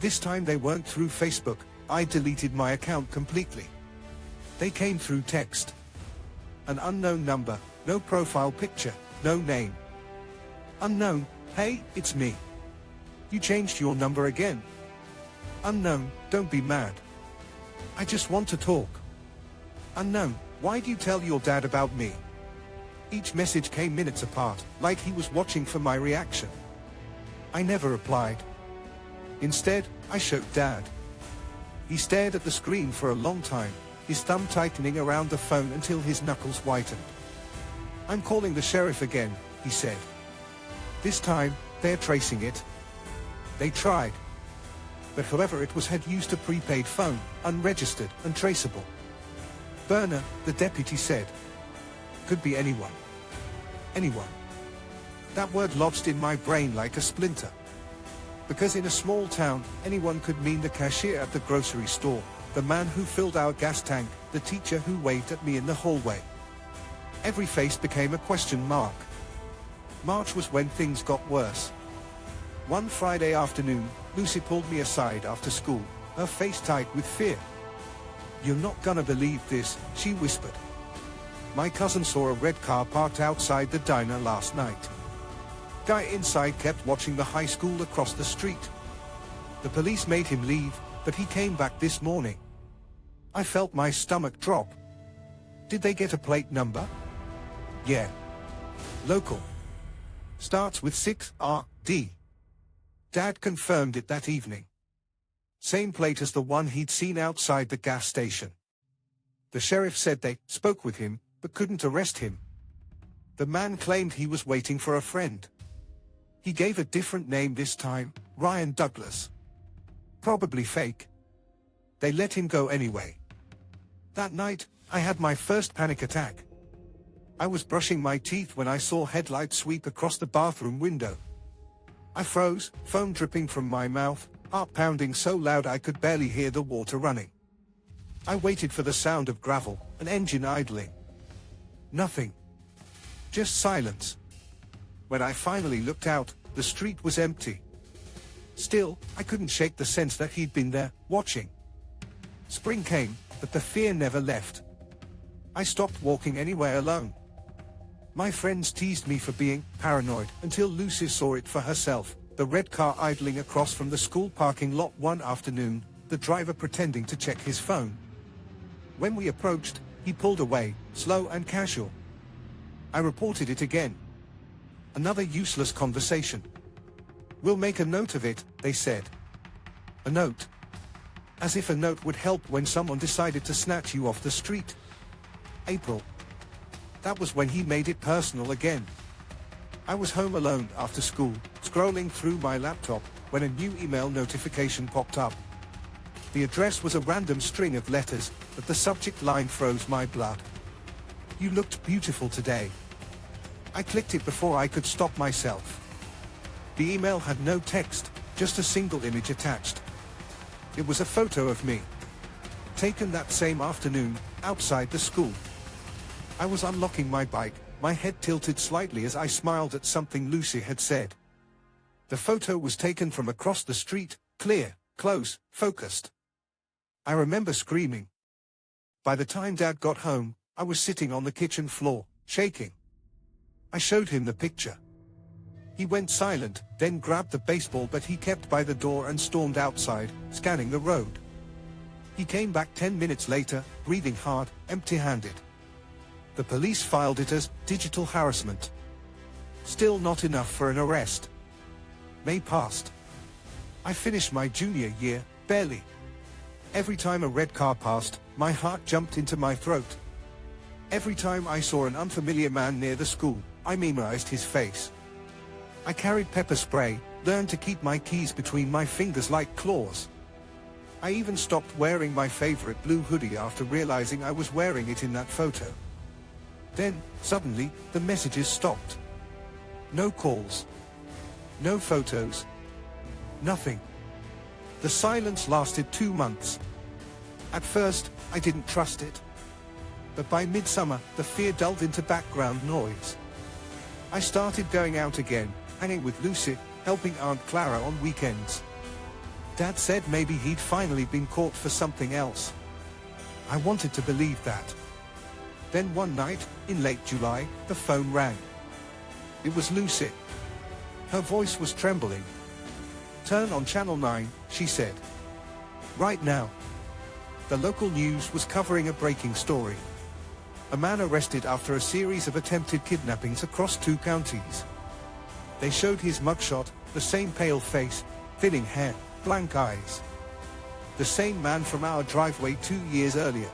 Speaker 1: This time they weren't through Facebook. I deleted my account completely. They came through text. An unknown number, no profile picture, no name. Unknown, "Hey, it's me. You changed your number again." Unknown, "Don't be mad. I just want to talk." Unknown, "Why do you tell your dad about me?" Each message came minutes apart, like he was watching for my reaction. I never replied. Instead, I showed Dad. He stared at the screen for a long time, his thumb tightening around the phone until his knuckles whitened. "I'm calling the sheriff again," he said. "This time, they're tracing it." They tried. But whoever it was had used a prepaid phone, unregistered, untraceable. "Burner," the deputy said. Could be anyone. Anyone. That word lodged in my brain like a splinter. Because in a small town, anyone could mean the cashier at the grocery store, the man who filled our gas tank, the teacher who waved at me in the hallway. Every face became a question mark. March was when things got worse. One Friday afternoon, Lucy pulled me aside after school, her face tight with fear. "You're not gonna believe this," she whispered. "My cousin saw a red car parked outside the diner last night. Guy inside kept watching the high school across the street. The police made him leave, but he came back this morning." I felt my stomach drop. "Did they get a plate number?" "Yeah. Local. Starts with 6RD. Dad confirmed it that evening. Same plate as the one he'd seen outside the gas station. The sheriff said they spoke with him, but couldn't arrest him. The man claimed he was waiting for a friend. He gave a different name this time, Ryan Douglas. Probably fake. They let him go anyway. That night, I had my first panic attack. I was brushing my teeth when I saw headlights sweep across the bathroom window. I froze, foam dripping from my mouth, heart pounding so loud I could barely hear the water running. I waited for the sound of gravel, an engine idling. Nothing. Just silence. When I finally looked out, the street was empty. Still, I couldn't shake the sense that he'd been there, watching. Spring came, but the fear never left. I stopped walking anywhere alone. My friends teased me for being paranoid until Lucy saw it for herself, the red car idling across from the school parking lot one afternoon, the driver pretending to check his phone. When we approached, he pulled away, slow and casual. I reported it again. Another useless conversation. "We'll make a note of it," they said. A note? As if a note would help when someone decided to snatch you off the street. April. That was when he made it personal again. I was home alone after school, scrolling through my laptop, when a new email notification popped up. The address was a random string of letters, but the subject line froze my blood. "You looked beautiful today." I clicked it before I could stop myself. The email had no text, just a single image attached. It was a photo of me, taken that same afternoon, outside the school. I was unlocking my bike, my head tilted slightly as I smiled at something Lucy had said. The photo was taken from across the street, clear, close, focused. I remember screaming. By the time Dad got home, I was sitting on the kitchen floor, shaking. I showed him the picture. He went silent, then grabbed the baseball bat he kept by the door and stormed outside, scanning the road. He came back 10 minutes later, breathing hard, empty-handed. The police filed it as digital harassment. Still not enough for an arrest. May passed. I finished my junior year, barely. Every time a red car passed, my heart jumped into my throat. Every time I saw an unfamiliar man near the school, I memorized his face. I carried pepper spray, learned to keep my keys between my fingers like claws. I even stopped wearing my favorite blue hoodie after realizing I was wearing it in that photo. Then, suddenly, the messages stopped. No calls. No photos. Nothing. The silence lasted 2 months. At first, I didn't trust it. But by midsummer, the fear dulled into background noise. I started going out again, hanging with Lucy, helping Aunt Clara on weekends. Dad said maybe he'd finally been caught for something else. I wanted to believe that. Then one night, in late July, the phone rang. It was Lucy. Her voice was trembling. "Turn on Channel 9, she said. Right now." The local news was covering a breaking story. A man arrested after a series of attempted kidnappings across 2 counties. They showed his mugshot, the same pale face, thinning hair, blank eyes. The same man from our driveway 2 years earlier.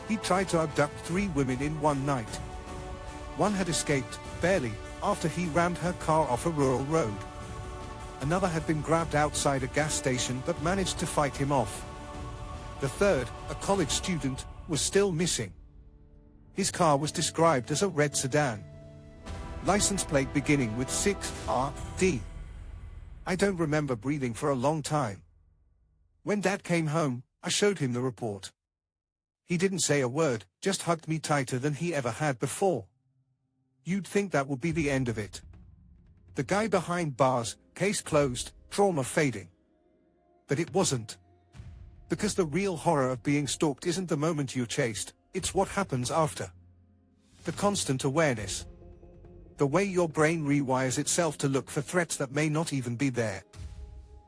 Speaker 1: He tried to abduct 3 women in one night. One had escaped, barely, after he rammed her car off a rural road. Another had been grabbed outside a gas station but managed to fight him off. The third, a college student, was still missing. His car was described as a red sedan. License plate beginning with 6RD. I don't remember breathing for a long time. When Dad came home, I showed him the report. He didn't say a word, just hugged me tighter than he ever had before. You'd think that would be the end of it. The guy behind bars, case closed, trauma fading. But it wasn't. Because the real horror of being stalked isn't the moment you're chased, it's what happens after. The constant awareness. The way your brain rewires itself to look for threats that may not even be there.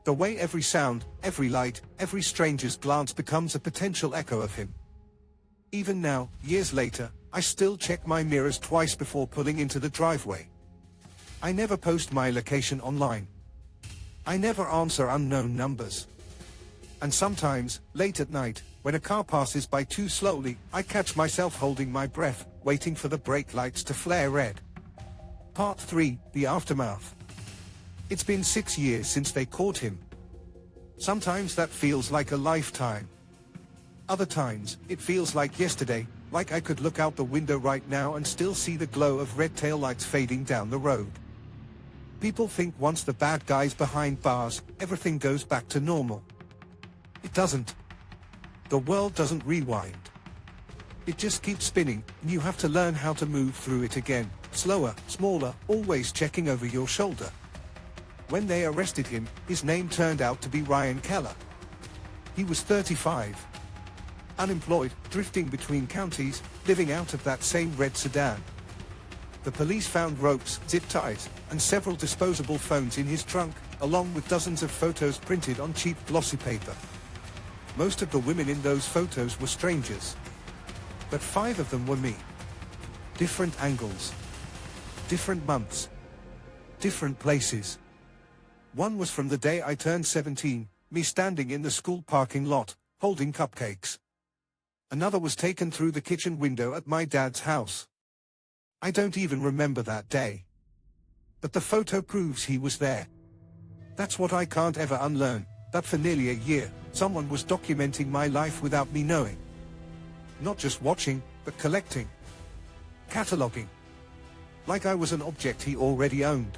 Speaker 1: The way every sound, every light, every stranger's glance becomes a potential echo of him. Even now, years later, I still check my mirrors twice before pulling into the driveway. I never post my location online. I never answer unknown numbers. And sometimes, late at night, when a car passes by too slowly, I catch myself holding my breath, waiting for the brake lights to flare red. Part 3, The Aftermath. It's been 6 years since they caught him. Sometimes that feels like a lifetime. Other times, it feels like yesterday, like I could look out the window right now and still see the glow of red taillights fading down the road. People think once the bad guy's behind bars, everything goes back to normal. It doesn't. The world doesn't rewind. It just keeps spinning, and you have to learn how to move through it again, slower, smaller, always checking over your shoulder. When they arrested him, his name turned out to be Ryan Keller. He was 35. Unemployed, drifting between counties, living out of that same red sedan. The police found ropes, zip ties, and several disposable phones in his trunk, along with dozens of photos printed on cheap glossy paper. Most of the women in those photos were strangers. But 5 of them were me. Different angles. Different months. Different places. One was from the day I turned 17, me standing in the school parking lot, holding cupcakes. Another was taken through the kitchen window at my dad's house. I don't even remember that day. But the photo proves he was there. That's what I can't ever unlearn, that for nearly a year, someone was documenting my life without me knowing. Not just watching, but collecting. Cataloging. Like I was an object he already owned.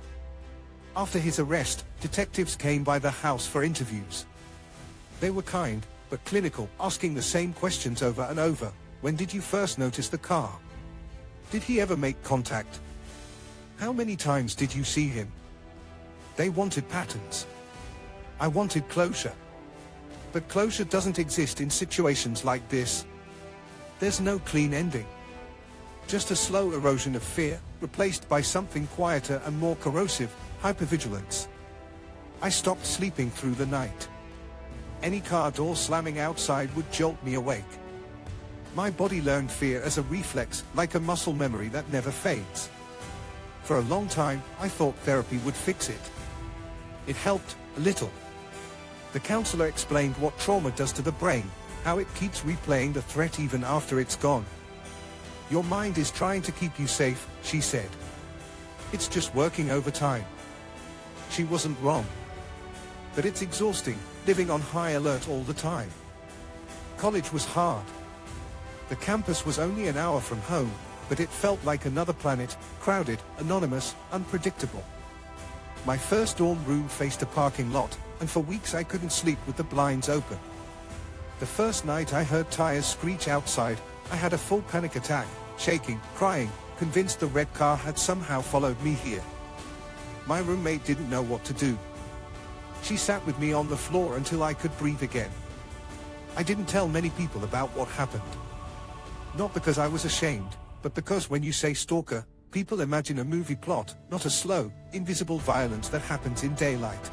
Speaker 1: After his arrest, detectives came by the house for interviews. They were kind, but clinical, asking the same questions over and over. When did you first notice the car? Did he ever make contact? How many times did you see him? They wanted patterns. I wanted closure. But closure doesn't exist in situations like this. There's no clean ending. Just a slow erosion of fear, replaced by something quieter and more corrosive, hypervigilance. I stopped sleeping through the night. Any car door slamming outside would jolt me awake. My body learned fear as a reflex, like a muscle memory that never fades. For a long time, I thought therapy would fix it. It helped, a little. The counselor explained what trauma does to the brain, how it keeps replaying the threat even after it's gone. Your mind is trying to keep you safe, she said. It's just working overtime. She wasn't wrong. But it's exhausting, living on high alert all the time. College was hard. The campus was only an hour from home, but it felt like another planet, crowded, anonymous, unpredictable. My first dorm room faced a parking lot, and for weeks I couldn't sleep with the blinds open. The first night I heard tires screech outside, I had a full panic attack, shaking, crying, convinced the red car had somehow followed me here. My roommate didn't know what to do. She sat with me on the floor until I could breathe again. I didn't tell many people about what happened. Not because I was ashamed, but because when you say stalker, people imagine a movie plot, not a slow, invisible violence that happens in daylight.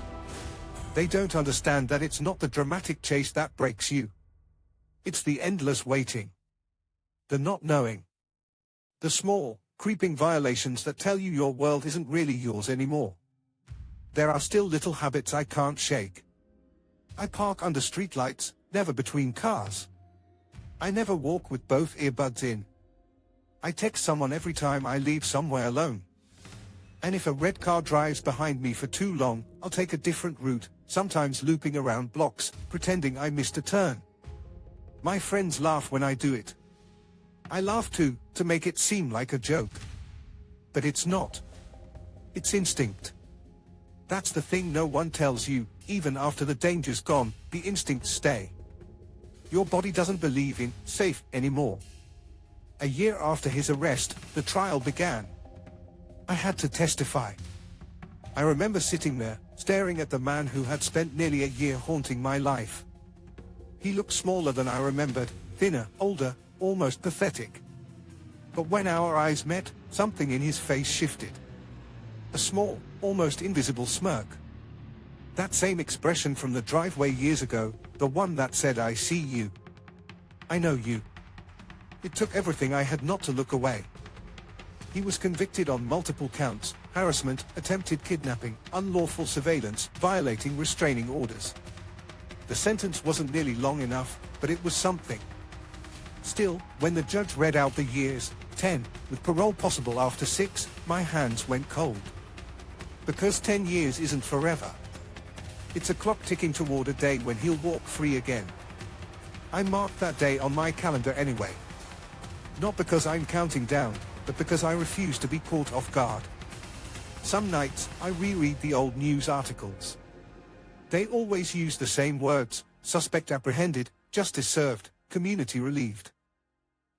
Speaker 1: They don't understand that it's not the dramatic chase that breaks you. It's the endless waiting. The not knowing. The small, creeping violations that tell you your world isn't really yours anymore. There are still little habits I can't shake. I park under streetlights, never between cars. I never walk with both earbuds in. I text someone every time I leave somewhere alone. And if a red car drives behind me for too long, I'll take a different route, sometimes looping around blocks, pretending I missed a turn. My friends laugh when I do it. I laugh too, to make it seem like a joke. But it's not. It's instinct. That's the thing no one tells you, even after the danger's gone, the instincts stay. Your body doesn't believe in safe anymore. A year after his arrest, the trial began. I had to testify. I remember sitting there, staring at the man who had spent nearly a year haunting my life. He looked smaller than I remembered, thinner, older, almost pathetic. But when our eyes met, something in his face shifted. A small, almost invisible smirk. That same expression from the driveway years ago, the one that said, "I see you. I know you." It took everything I had not to look away. He was convicted on multiple counts: harassment, attempted kidnapping, unlawful surveillance, violating restraining orders. The sentence wasn't nearly long enough, but it was something. Still, when the judge read out the years, 10, with parole possible after 6, my hands went cold. Because 10 years isn't forever. It's a clock ticking toward a day when he'll walk free again. I marked that day on my calendar anyway. Not because I'm counting down, but because I refuse to be caught off guard. Some nights, I reread the old news articles. They always use the same words: suspect apprehended, justice served, community relieved.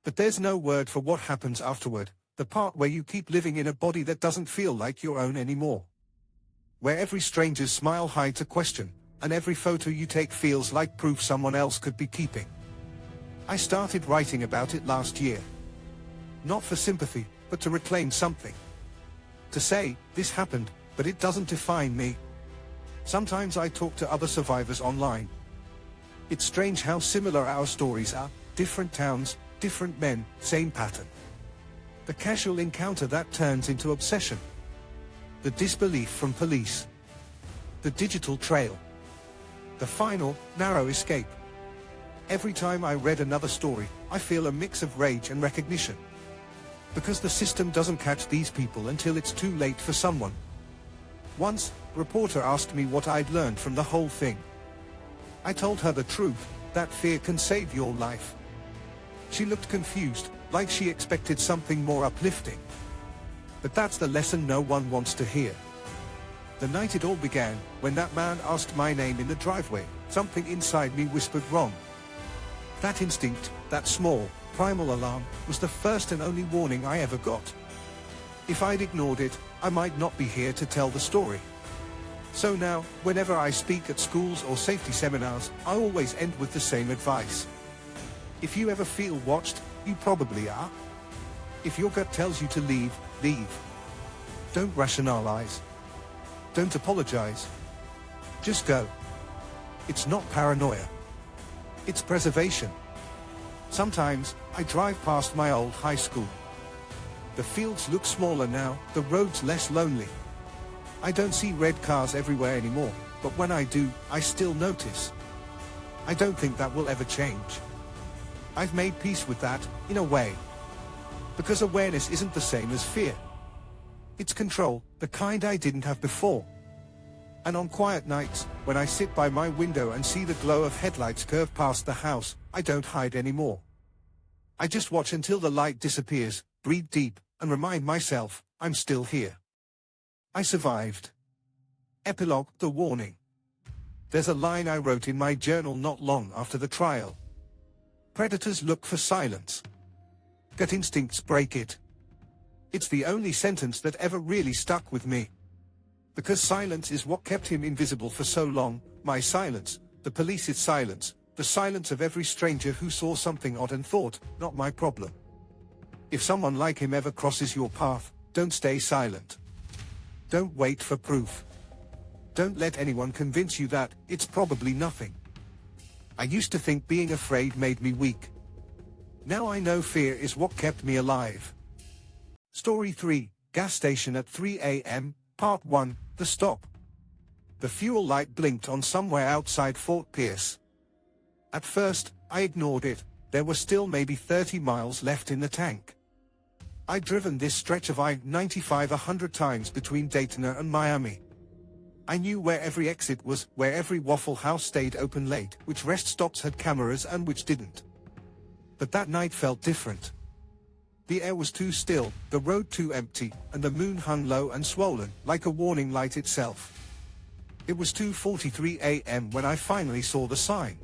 Speaker 1: But there's no word for what happens afterward, the part where you keep living in a body that doesn't feel like your own anymore. where every stranger's smile hides a question, and every photo you take feels like proof someone else could be keeping. I started writing about it last year. Not for sympathy, but to reclaim something. To say, this happened, but it doesn't define me. Sometimes I talk to other survivors online. It's strange how similar our stories are, different towns, different men, same pattern. The casual encounter that turns into obsession. The disbelief from police. The digital trail. The final, narrow escape. Every time I read another story, I feel a mix of rage and recognition. Because the system doesn't catch these people until it's too late for someone. Once, a reporter asked me what I'd learned from the whole thing. I told her the truth, that fear can save your life. She looked confused, like she expected something more uplifting. But that's the lesson no one wants to hear. The night it all began, when that man asked my name in the driveway, something inside me whispered wrong. That instinct, that small, primal alarm, was the first and only warning I ever got. If I'd ignored it, I might not be here to tell the story. So now, whenever I speak at schools or safety seminars, I always end with the same advice. If you ever feel watched, you probably are. If your gut tells you to leave, leave. Don't rationalize. Don't apologize. Just go. It's not paranoia. It's preservation. Sometimes, I drive past my old high school. The fields look smaller now, the roads less lonely. I don't see red cars everywhere anymore, but when I do, I still notice. I don't think that will ever change. I've made peace with that, in a way. Because awareness isn't the same as fear. It's control, the kind I didn't have before. And on quiet nights, when I sit by my window and see the glow of headlights curve past the house, I don't hide anymore. I just watch until the light disappears, breathe deep, and remind myself, I'm still here. I survived. Epilogue, the warning. There's a line I wrote in my journal not long after the trial. Predators look for silence. Gut instincts break it. It's the only sentence that ever really stuck with me. Because silence is what kept him invisible for so long, my silence, the police's silence, the silence of every stranger who saw something odd and thought, not my problem. If someone like him ever crosses your path, don't stay silent. Don't wait for proof. Don't let anyone convince you that it's probably nothing. I used to think being afraid made me weak. Now I know fear is what kept me alive. Story 3, Gas Station at 3 a.m., Part 1, The Stop. The fuel light blinked on somewhere outside Fort Pierce. At first, I ignored it. There were still maybe 30 miles left in the tank. I'd driven this stretch of I-95 100 times between Daytona and Miami. I knew where every exit was, where every Waffle House stayed open late, which rest stops had cameras and which didn't. But that night felt different. The air was too still, the road too empty, and the moon hung low and swollen, like a warning light itself. It was 2:43 a.m. when I finally saw the sign.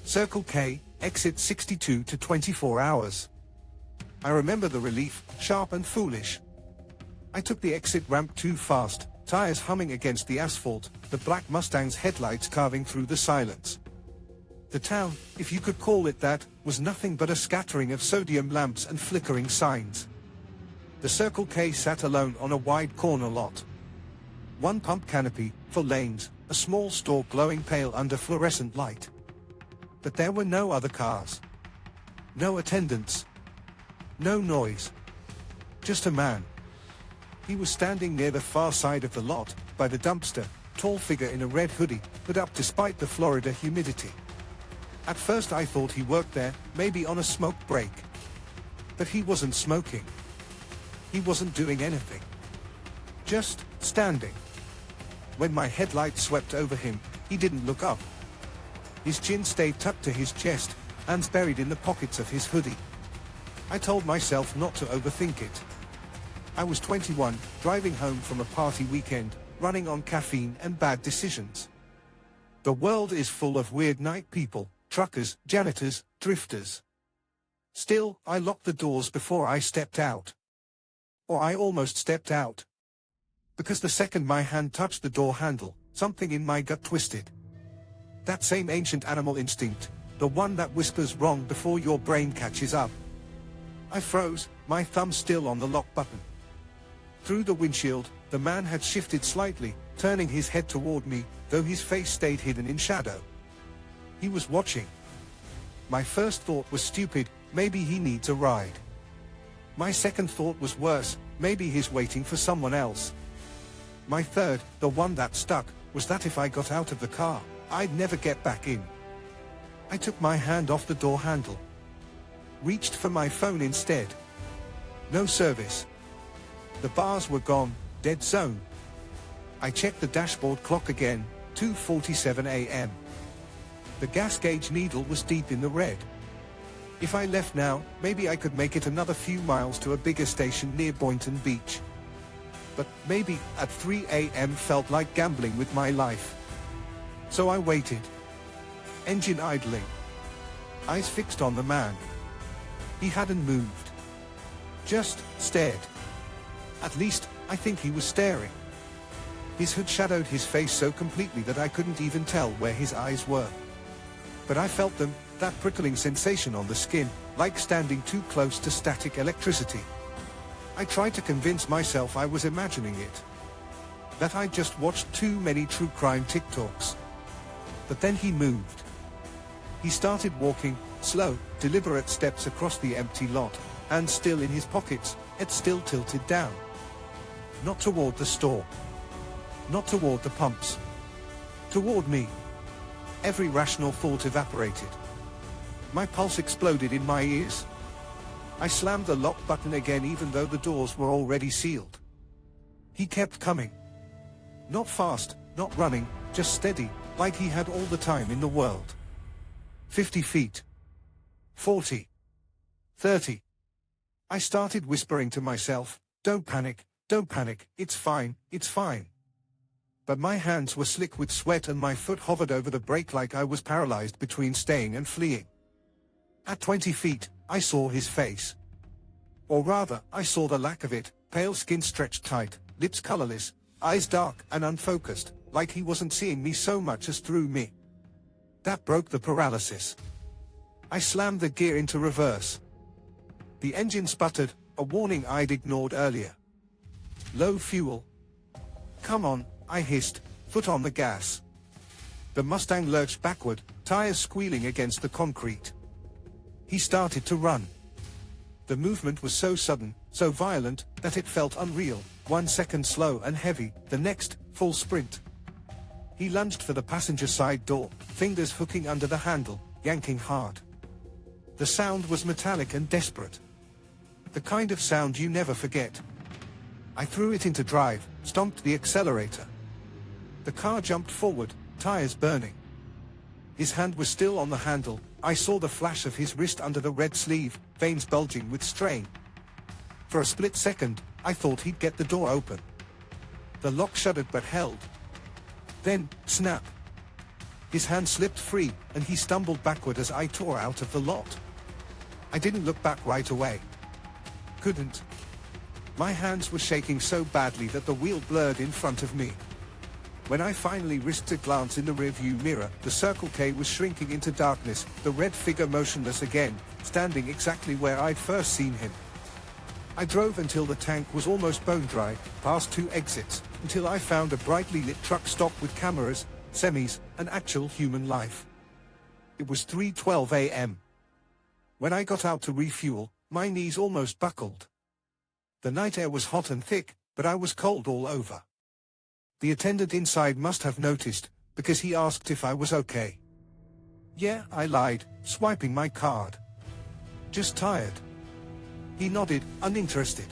Speaker 1: Circle K, exit 62 to 24 hours. I remember the relief, sharp and foolish. I took the exit ramp too fast, tires humming against the asphalt, the black Mustang's headlights carving through the silence. The town, if you could call it that, was nothing but a scattering of sodium lamps and flickering signs. The Circle K sat alone on a wide corner lot. One pump canopy, for lanes, a small store glowing pale under fluorescent light. But there were no other cars. No attendants. No noise. Just a man. He was standing near the far side of the lot, by the dumpster, tall figure in a red hoodie, put up despite the Florida humidity. At first I thought he worked there, maybe on a smoke break. But he wasn't smoking. He wasn't doing anything. Just standing. When my headlight swept over him, he didn't look up. His chin stayed tucked to his chest, hands buried in the pockets of his hoodie. I told myself not to overthink it. I was 21, driving home from a party weekend, running on caffeine and bad decisions. The world is full of weird night people, truckers, janitors, drifters. Still, I locked the doors before I stepped out. Or I almost stepped out. Because the second my hand touched the door handle, something in my gut twisted. That same ancient animal instinct, the one that whispers wrong before your brain catches up. I froze, my thumb still on the lock button. Through the windshield, the man had shifted slightly, turning his head toward me, though his face stayed hidden in shadow. He was watching. My first thought was stupid, maybe he needs a ride. My second thought was worse, maybe he's waiting for someone else. My third, the one that stuck, was that if I got out of the car, I'd never get back in. I took my hand off the door handle. Reached for my phone instead. No service. The bars were gone, dead zone. I checked the dashboard clock again, 2:47 a.m. The gas gauge needle was deep in the red. If I left now, maybe I could make it another few miles to a bigger station near Boynton Beach. But maybe at 3 a.m. felt like gambling with my life. So I waited. Engine idling. Eyes fixed on the man. He hadn't moved. Just stared. At least, I think he was staring. His hood shadowed his face so completely that I couldn't even tell where his eyes were. But I felt them, that prickling sensation on the skin, like standing too close to static electricity. I tried to convince myself I was imagining it. That I'd just watched too many true crime TikToks. But then he moved. He started walking, slow, deliberate steps across the empty lot, hands still in his pockets, head still tilted down. Not toward the store. Not toward the pumps. Toward me. Every rational thought evaporated. My pulse exploded in my ears. I slammed the lock button again even though the doors were already sealed. He kept coming. Not fast, not running, just steady, like he had all the time in the world. 50 feet. 40. 30. I started whispering to myself, don't panic, it's fine, it's fine. But my hands were slick with sweat and my foot hovered over the brake like I was paralyzed between staying and fleeing. At 20 feet, I saw his face. Or rather, I saw the lack of it, pale skin stretched tight, lips colorless, eyes dark and unfocused, like he wasn't seeing me so much as through me. That broke the paralysis. I slammed the gear into reverse. The engine sputtered, a warning I'd ignored earlier. Low fuel. Come on, I hissed, foot on the gas. The Mustang lurched backward, tires squealing against the concrete. He started to run. The movement was so sudden, so violent, that it felt unreal, 1 second slow and heavy, the next, full sprint. He lunged for the passenger side door, fingers hooking under the handle, yanking hard. The sound was metallic and desperate. The kind of sound you never forget. I threw it into drive, stomped the accelerator. The car jumped forward, tires burning. His hand was still on the handle. I saw the flash of his wrist under the red sleeve, veins bulging with strain. For a split second, I thought he'd get the door open. The lock shuddered but held. Then, snap. His hand slipped free, and he stumbled backward as I tore out of the lot. I didn't look back right away. Couldn't. My hands were shaking so badly that the wheel blurred in front of me. When I finally risked a glance in the rearview mirror, the Circle K was shrinking into darkness, the red figure motionless again, standing exactly where I'd first seen him. I drove until the tank was almost bone dry, past 2 exits, until I found a brightly lit truck stop with cameras, semis, and actual human life. It was 3:12 a.m. When I got out to refuel, my knees almost buckled. The night air was hot and thick, but I was cold all over. The attendant inside must have noticed, because he asked if I was okay. Yeah, I lied, swiping my card. Just tired. He nodded, uninterested.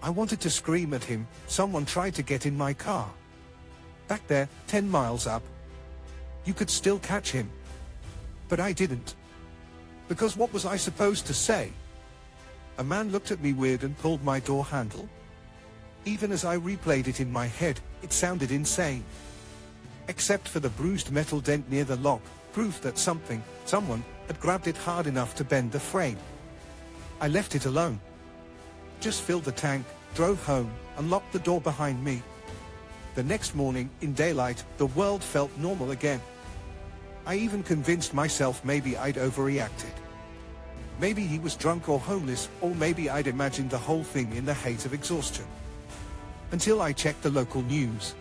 Speaker 1: I wanted to scream at him, someone tried to get in my car. Back there, 10 miles up. You could still catch him. But I didn't. Because what was I supposed to say? A man looked at me weird and pulled my door handle. Even as I replayed it in my head, it sounded insane. Except for the bruised metal dent near the lock, proof that someone, had grabbed it hard enough to bend the frame. I left it alone. Just filled the tank, drove home, and locked the door behind me. The next morning, in daylight, the world felt normal again. I even convinced myself maybe I'd overreacted. Maybe he was drunk or homeless, or maybe I'd imagined the whole thing in the haze of exhaustion. Until I checked the local news.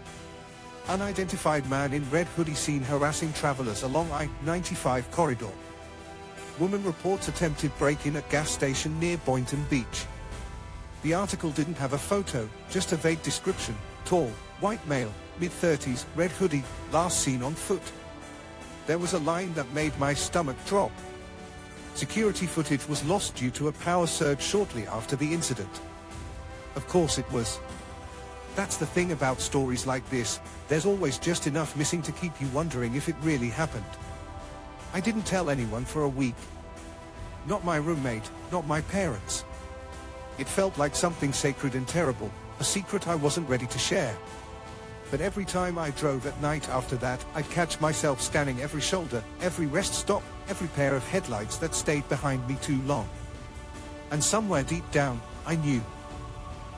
Speaker 1: Unidentified man in red hoodie seen harassing travelers along I-95 corridor. Woman reports attempted break-in at gas station near Boynton Beach. The article didn't have a photo, just a vague description: tall, white male, mid-30s, red hoodie, last seen on foot. There was a line that made my stomach drop. Security footage was lost due to a power surge shortly after the incident. Of course it was. That's the thing about stories like this, there's always just enough missing to keep you wondering if it really happened. I didn't tell anyone for a week. Not my roommate, not my parents. It felt like something sacred and terrible, a secret I wasn't ready to share. But every time I drove at night after that, I'd catch myself scanning every shoulder, every rest stop, every pair of headlights that stayed behind me too long. And somewhere deep down, I knew.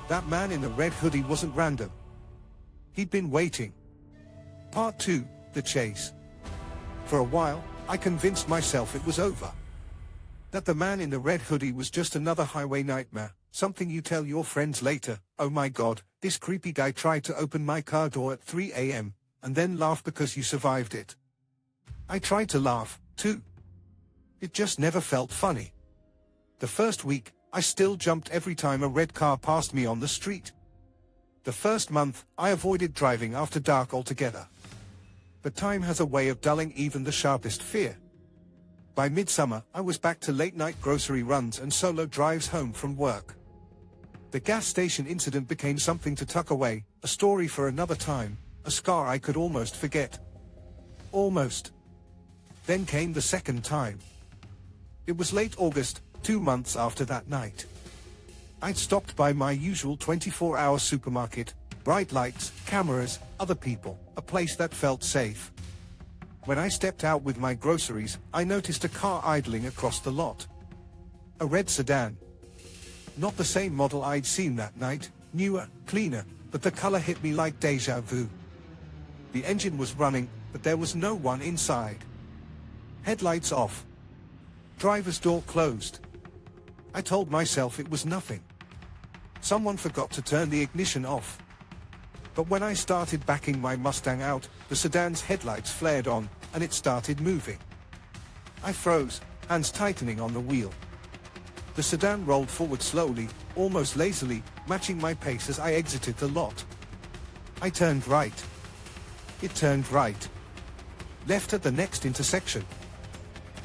Speaker 1: That man in the red hoodie wasn't random. He'd been waiting. Part 2, The Chase. For a while, I convinced myself it was over. That the man in the red hoodie was just another highway nightmare, something you tell your friends later. Oh my God, this creepy guy tried to open my car door at 3 a.m., and then laugh because you survived it. I tried to laugh, too. It just never felt funny. The first week, I still jumped every time a red car passed me on the street. The first month, I avoided driving after dark altogether. But time has a way of dulling even the sharpest fear. By midsummer, I was back to late-night grocery runs and solo drives home from work. The gas station incident became something to tuck away, a story for another time, a scar I could almost forget. Almost. Then came the second time. It was late August, 2 months after that night. I'd stopped by my usual 24-hour supermarket, bright lights, cameras, other people, a place that felt safe. When I stepped out with my groceries, I noticed a car idling across the lot. A red sedan. Not the same model I'd seen that night, newer, cleaner, but the color hit me like deja vu. The engine was running, but there was no one inside. Headlights off. Driver's door closed. I told myself it was nothing. Someone forgot to turn the ignition off. But when I started backing my Mustang out, the sedan's headlights flared on, and it started moving. I froze, hands tightening on the wheel. The sedan rolled forward slowly, almost lazily, matching my pace as I exited the lot. I turned right. It turned right. Left at the next intersection.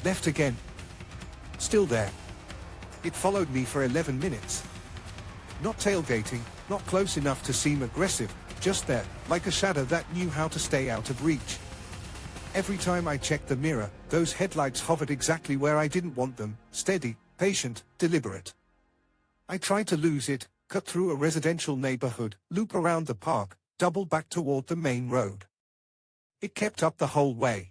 Speaker 1: Left again. Still there. It followed me for 11 minutes. Not tailgating, not close enough to seem aggressive, just there, like a shadow that knew how to stay out of reach. Every time I checked the mirror, those headlights hovered exactly where I didn't want them, steady, patient, deliberate. I tried to lose it, cut through a residential neighborhood, loop around the park, double back toward the main road. It kept up the whole way.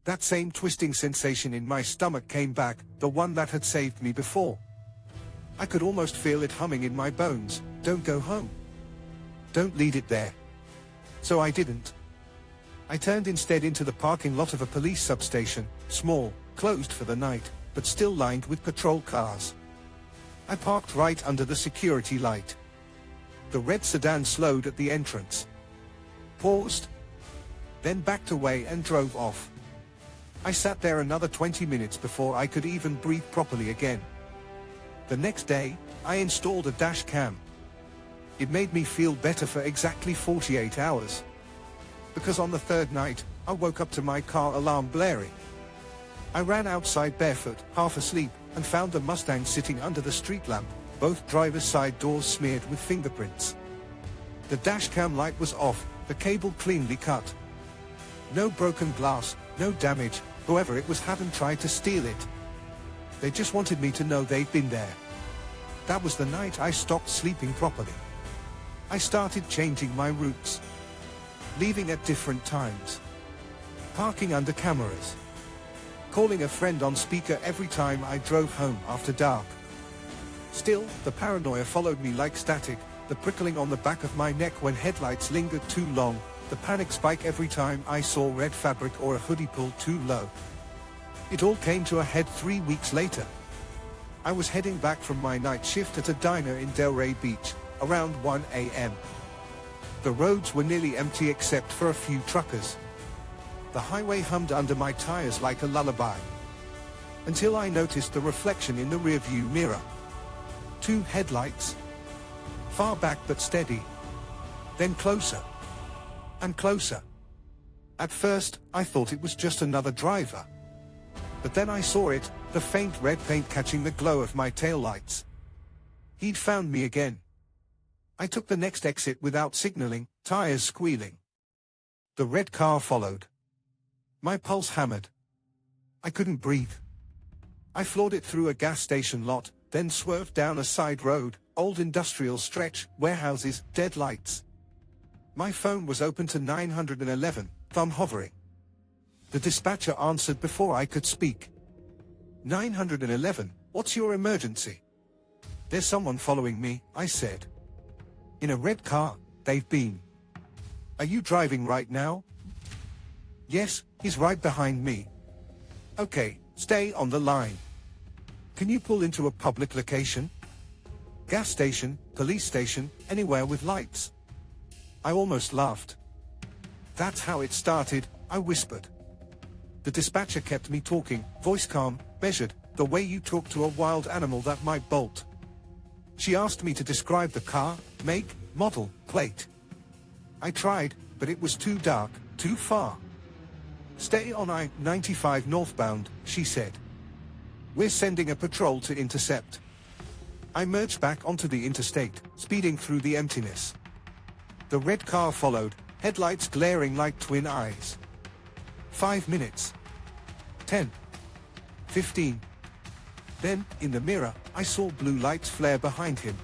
Speaker 1: That same twisting sensation in my stomach came back, the one that had saved me before. I could almost feel it humming in my bones. Don't go home. Don't lead it there. So I didn't. I turned instead into the parking lot of a police substation, small, closed for the night, but still lined with patrol cars. I parked right under the security light. The red sedan slowed at the entrance. Paused. Then backed away and drove off. I sat there another 20 minutes before I could even breathe properly again. The next day, I installed a dash cam. It made me feel better for exactly 48 hours. Because on the third night, I woke up to my car alarm blaring. I ran outside barefoot, half asleep, and found the Mustang sitting under the street lamp, both driver's side doors smeared with fingerprints. The dash cam light was off, the cable cleanly cut. No broken glass, no damage, whoever it was hadn't tried to steal it. They just wanted me to know they'd been there. That was the night I stopped sleeping properly. I started changing my routes. Leaving at different times. Parking under cameras. Calling a friend on speaker every time I drove home after dark. Still, the paranoia followed me like static, the prickling on the back of my neck when headlights lingered too long, the panic spike every time I saw red fabric or a hoodie pulled too low. It all came to a head 3 weeks later. I was heading back from my night shift at a diner in Delray Beach, around 1 a.m. The roads were nearly empty except for a few truckers. The highway hummed under my tires like a lullaby. Until I noticed the reflection in the rearview mirror. 2 headlights. Far back but steady. Then closer. And closer. At first, I thought it was just another driver. But then I saw it, the faint red paint catching the glow of my taillights. He'd found me again. I took the next exit without signaling, tires squealing. The red car followed. My pulse hammered. I couldn't breathe. I floored it through a gas station lot, then swerved down a side road, old industrial stretch, warehouses, dead lights. My phone was open to 911, thumb hovering. The dispatcher answered before I could speak. 911, what's your emergency? There's someone following me, I said. In a red car, they've been. Are you driving right now? Yes, he's right behind me. Okay, stay on the line. Can you pull into a public location? Gas station, police station, anywhere with lights. I almost laughed. That's how it started, I whispered. The dispatcher kept me talking, voice calm, measured, the way you talk to a wild animal that might bolt. She asked me to describe the car, make, model, plate. I tried, but it was too dark, too far. Stay on I-95 northbound, she said. We're sending a patrol to intercept. I merged back onto the interstate, speeding through the emptiness. The red car followed, headlights glaring like twin eyes. 5 minutes. 10. 15. Then, in the mirror, I saw blue lights flare behind him.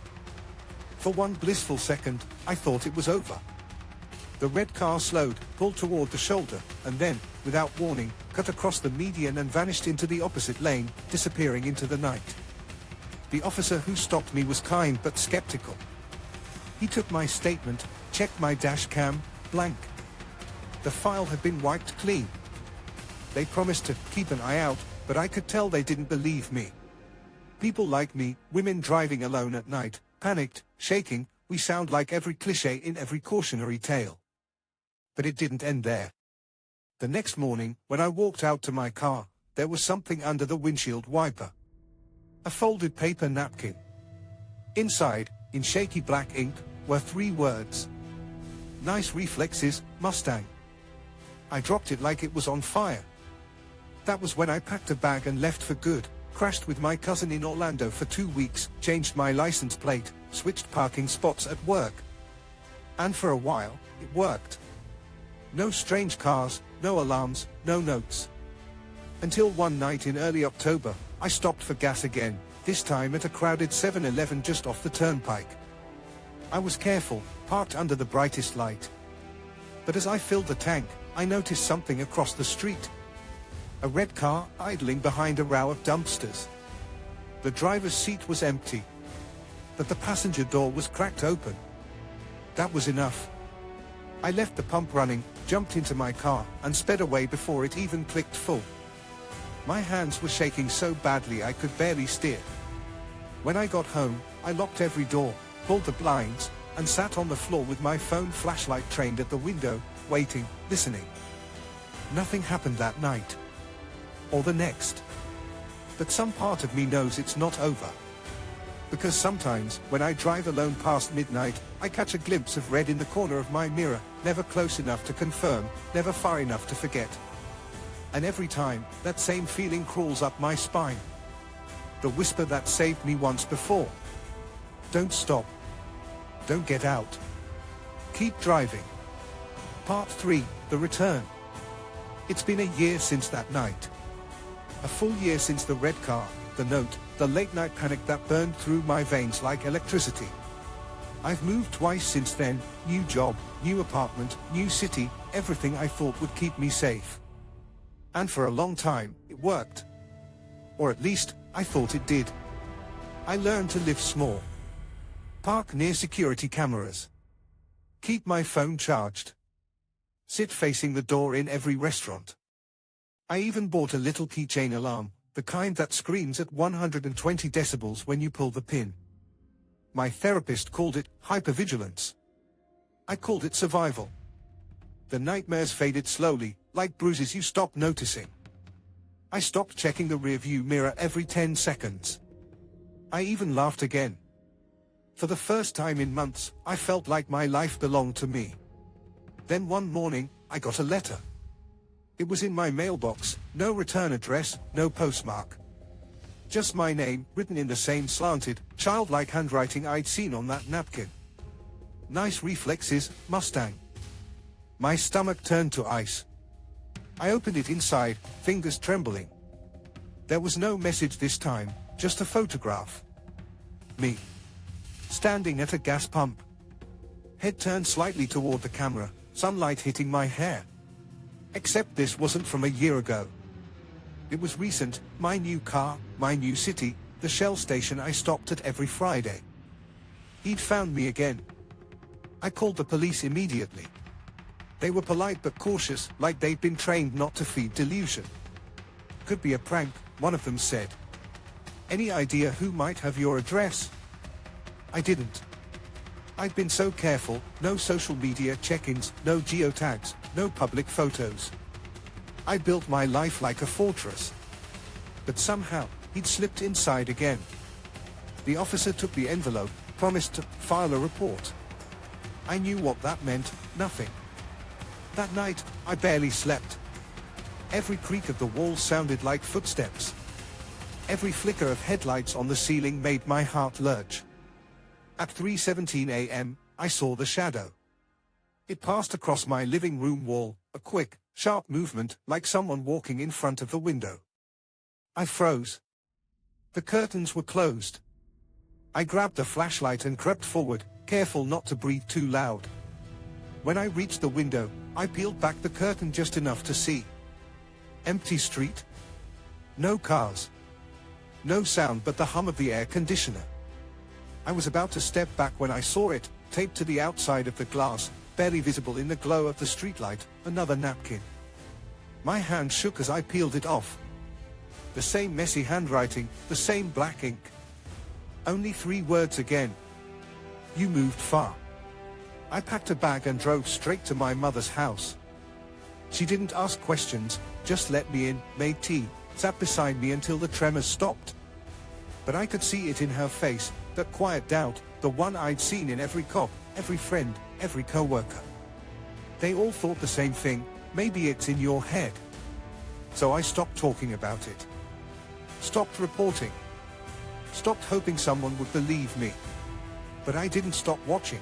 Speaker 1: For one blissful second, I thought it was over. The red car slowed, pulled toward the shoulder, and then, without warning, cut across the median and vanished into the opposite lane, disappearing into the night. The officer who stopped me was kind but skeptical. He took my statement, checked my dash cam, blank. The file had been wiped clean. They promised to keep an eye out, but I could tell they didn't believe me. People like me, women driving alone at night, panicked, shaking, we sound like every cliché in every cautionary tale. But it didn't end there. The next morning, when I walked out to my car, there was something under the windshield wiper. A folded paper napkin. Inside, in shaky black ink, were 3 words. Nice reflexes, Mustang. I dropped it like it was on fire. That was when I packed a bag and left for good, crashed with my cousin in Orlando for 2 weeks, changed my license plate, switched parking spots at work. And for a while, it worked. No strange cars, no alarms, no notes. Until one night in early October, I stopped for gas again, this time at a crowded 7-Eleven just off the turnpike. I was careful, parked under the brightest light. But as I filled the tank, I noticed something across the street. A red car idling behind a row of dumpsters. The driver's seat was empty. But the passenger door was cracked open. That was enough. I left the pump running, jumped into my car, and sped away before it even clicked full. My hands were shaking so badly I could barely steer. When I got home, I locked every door, pulled the blinds, and sat on the floor with my phone flashlight trained at the window, waiting, listening. Nothing happened that night. Or the next. But some part of me knows it's not over. Because sometimes, when I drive alone past midnight, I catch a glimpse of red in the corner of my mirror, never close enough to confirm, never far enough to forget. And every time, that same feeling crawls up my spine. The whisper that saved me once before. Don't stop. Don't get out. Keep driving. Part 3, The Return. It's been a year since that night. A full year since the red car, the note, the late-night panic that burned through my veins like electricity. I've moved twice since then, new job, new apartment, new city, everything I thought would keep me safe. And for a long time, it worked. Or at least, I thought it did. I learned to live small. Park near security cameras. Keep my phone charged. Sit facing the door in every restaurant. I even bought a little keychain alarm, the kind that screams at 120 decibels when you pull the pin. My therapist called it hypervigilance. I called it survival. The nightmares faded slowly, like bruises you stop noticing. I stopped checking the rearview mirror every 10 seconds. I even laughed again. For the first time in months, I felt like my life belonged to me. Then one morning, I got a letter. It was in my mailbox, no return address, no postmark. Just my name, written in the same slanted, childlike handwriting I'd seen on that napkin. Nice reflexes, Mustang. My stomach turned to ice. I opened it inside, fingers trembling. There was no message this time, just a photograph. Me. Standing at a gas pump. Head turned slightly toward the camera, sunlight hitting my hair. Except this wasn't from a year ago. It was recent, my new car, my new city, the Shell station I stopped at every Friday. He'd found me again. I called the police immediately. They were polite but cautious, like they'd been trained not to feed delusion. Could be a prank, one of them said. Any idea who might have your address? I didn't. I'd been so careful, no social media check-ins, no geotags, no public photos. I built my life like a fortress. But somehow, he'd slipped inside again. The officer took the envelope, promised to file a report. I knew what that meant, nothing. That night, I barely slept. Every creak of the wall sounded like footsteps. Every flicker of headlights on the ceiling made my heart lurch. At 3:17 a.m., I saw the shadow. It passed across my living room wall, a quick, sharp movement like someone walking in front of the window. I froze. The curtains were closed. I grabbed a flashlight and crept forward, careful not to breathe too loud. When I reached the window, I peeled back the curtain just enough to see. Empty street. No cars. No sound but the hum of the air conditioner. I was about to step back when I saw it, taped to the outside of the glass, barely visible in the glow of the streetlight, another napkin. My hand shook as I peeled it off. The same messy handwriting, the same black ink. Only 3 words again. You moved far. I packed a bag and drove straight to my mother's house. She didn't ask questions, just let me in, made tea, sat beside me until the tremors stopped. But I could see it in her face, that quiet doubt, the one I'd seen in every cop, every friend, every co-worker. They all thought the same thing, maybe it's in your head. So I stopped talking about it. Stopped reporting. Stopped hoping someone would believe me. But I didn't stop watching.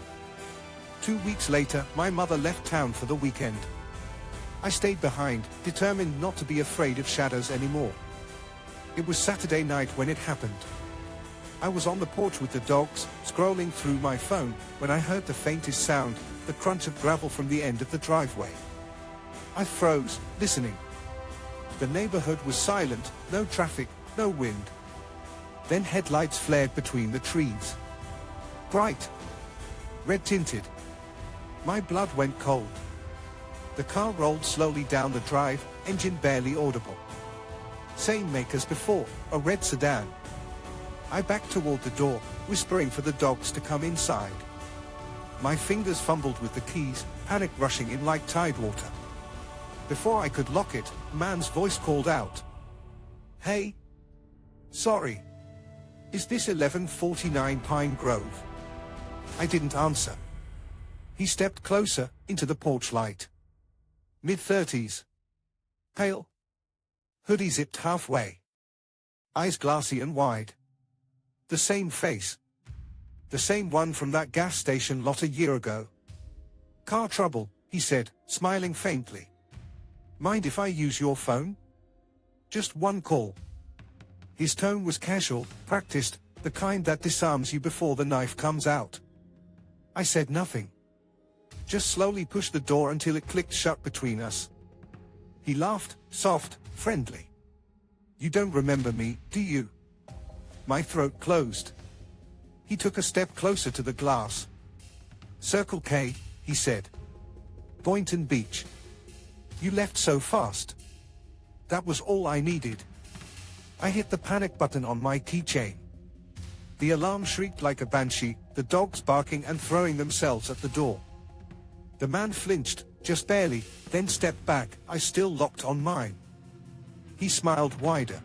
Speaker 1: 2 weeks later, my mother left town for the weekend. I stayed behind, determined not to be afraid of shadows anymore. It was Saturday night when it happened. I was on the porch with the dogs, scrolling through my phone, when I heard the faintest sound, the crunch of gravel from the end of the driveway. I froze, listening. The neighborhood was silent, no traffic, no wind. Then headlights flared between the trees. Bright. Red-tinted. My blood went cold. The car rolled slowly down the drive, engine barely audible. Same make as before, a red sedan. I backed toward the door, whispering for the dogs to come inside. My fingers fumbled with the keys, panic rushing in like tide water. Before I could lock it, a man's voice called out. Hey. Sorry. Is this 1149 Pine Grove? I didn't answer. He stepped closer, into the porch light. Mid-30s. Pale. Hoodie zipped halfway. Eyes glassy and wide. The same face. The same one from that gas station lot a year ago. Car trouble, he said, smiling faintly. Mind if I use your phone? Just one call. His tone was casual, practiced, the kind that disarms you before the knife comes out. I said nothing. Just slowly pushed the door until it clicked shut between us. He laughed, soft, friendly. You don't remember me, do you? My throat closed. He took a step closer to the glass. Circle K, he said. Boynton Beach. You left so fast. That was all I needed. I hit the panic button on my keychain. The alarm shrieked like a banshee, the dogs barking and throwing themselves at the door. The man flinched, just barely, then stepped back, I still locked on mine. He smiled wider.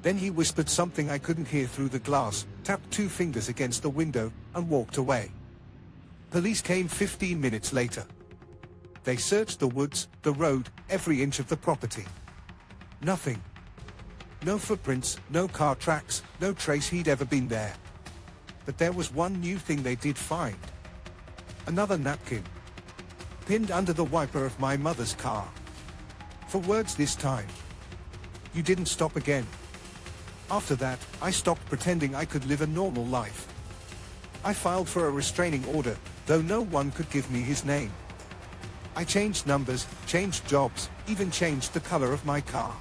Speaker 1: Then he whispered something I couldn't hear through the glass, tapped 2 fingers against the window, and walked away. Police came 15 minutes later. They searched the woods, the road, every inch of the property. Nothing. No footprints, no car tracks, no trace he'd ever been there. But there was one new thing they did find. Another napkin. Pinned under the wiper of my mother's car. For words this time. You didn't stop again. After that, I stopped pretending I could live a normal life. I filed for a restraining order, though no one could give me his name. I changed numbers, changed jobs, even changed the color of my car.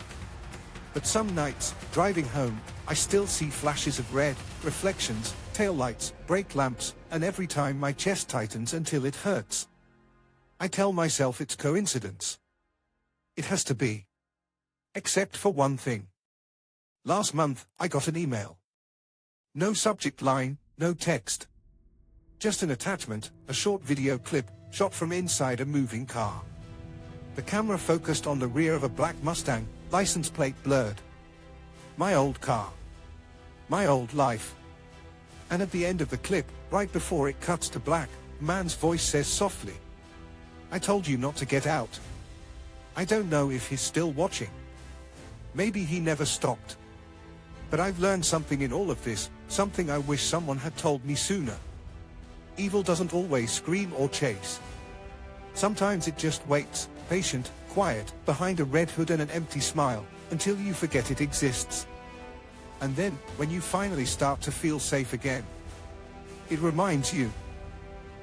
Speaker 1: But some nights, driving home, I still see flashes of red, reflections, taillights, brake lamps, and every time my chest tightens until it hurts. I tell myself it's coincidence. It has to be. Except for one thing. Last month, I got an email. No subject line, no text. Just an attachment, a short video clip, shot from inside a moving car. The camera focused on the rear of a black Mustang, license plate blurred. My old car. My old life. And at the end of the clip, right before it cuts to black, a man's voice says softly, "I told you not to get out." I don't know if he's still watching. Maybe he never stopped. But I've learned something in all of this, something I wish someone had told me sooner. Evil doesn't always scream or chase. Sometimes it just waits, patient, quiet, behind a red hood and an empty smile, until you forget it exists. And then, when you finally start to feel safe again, it reminds you,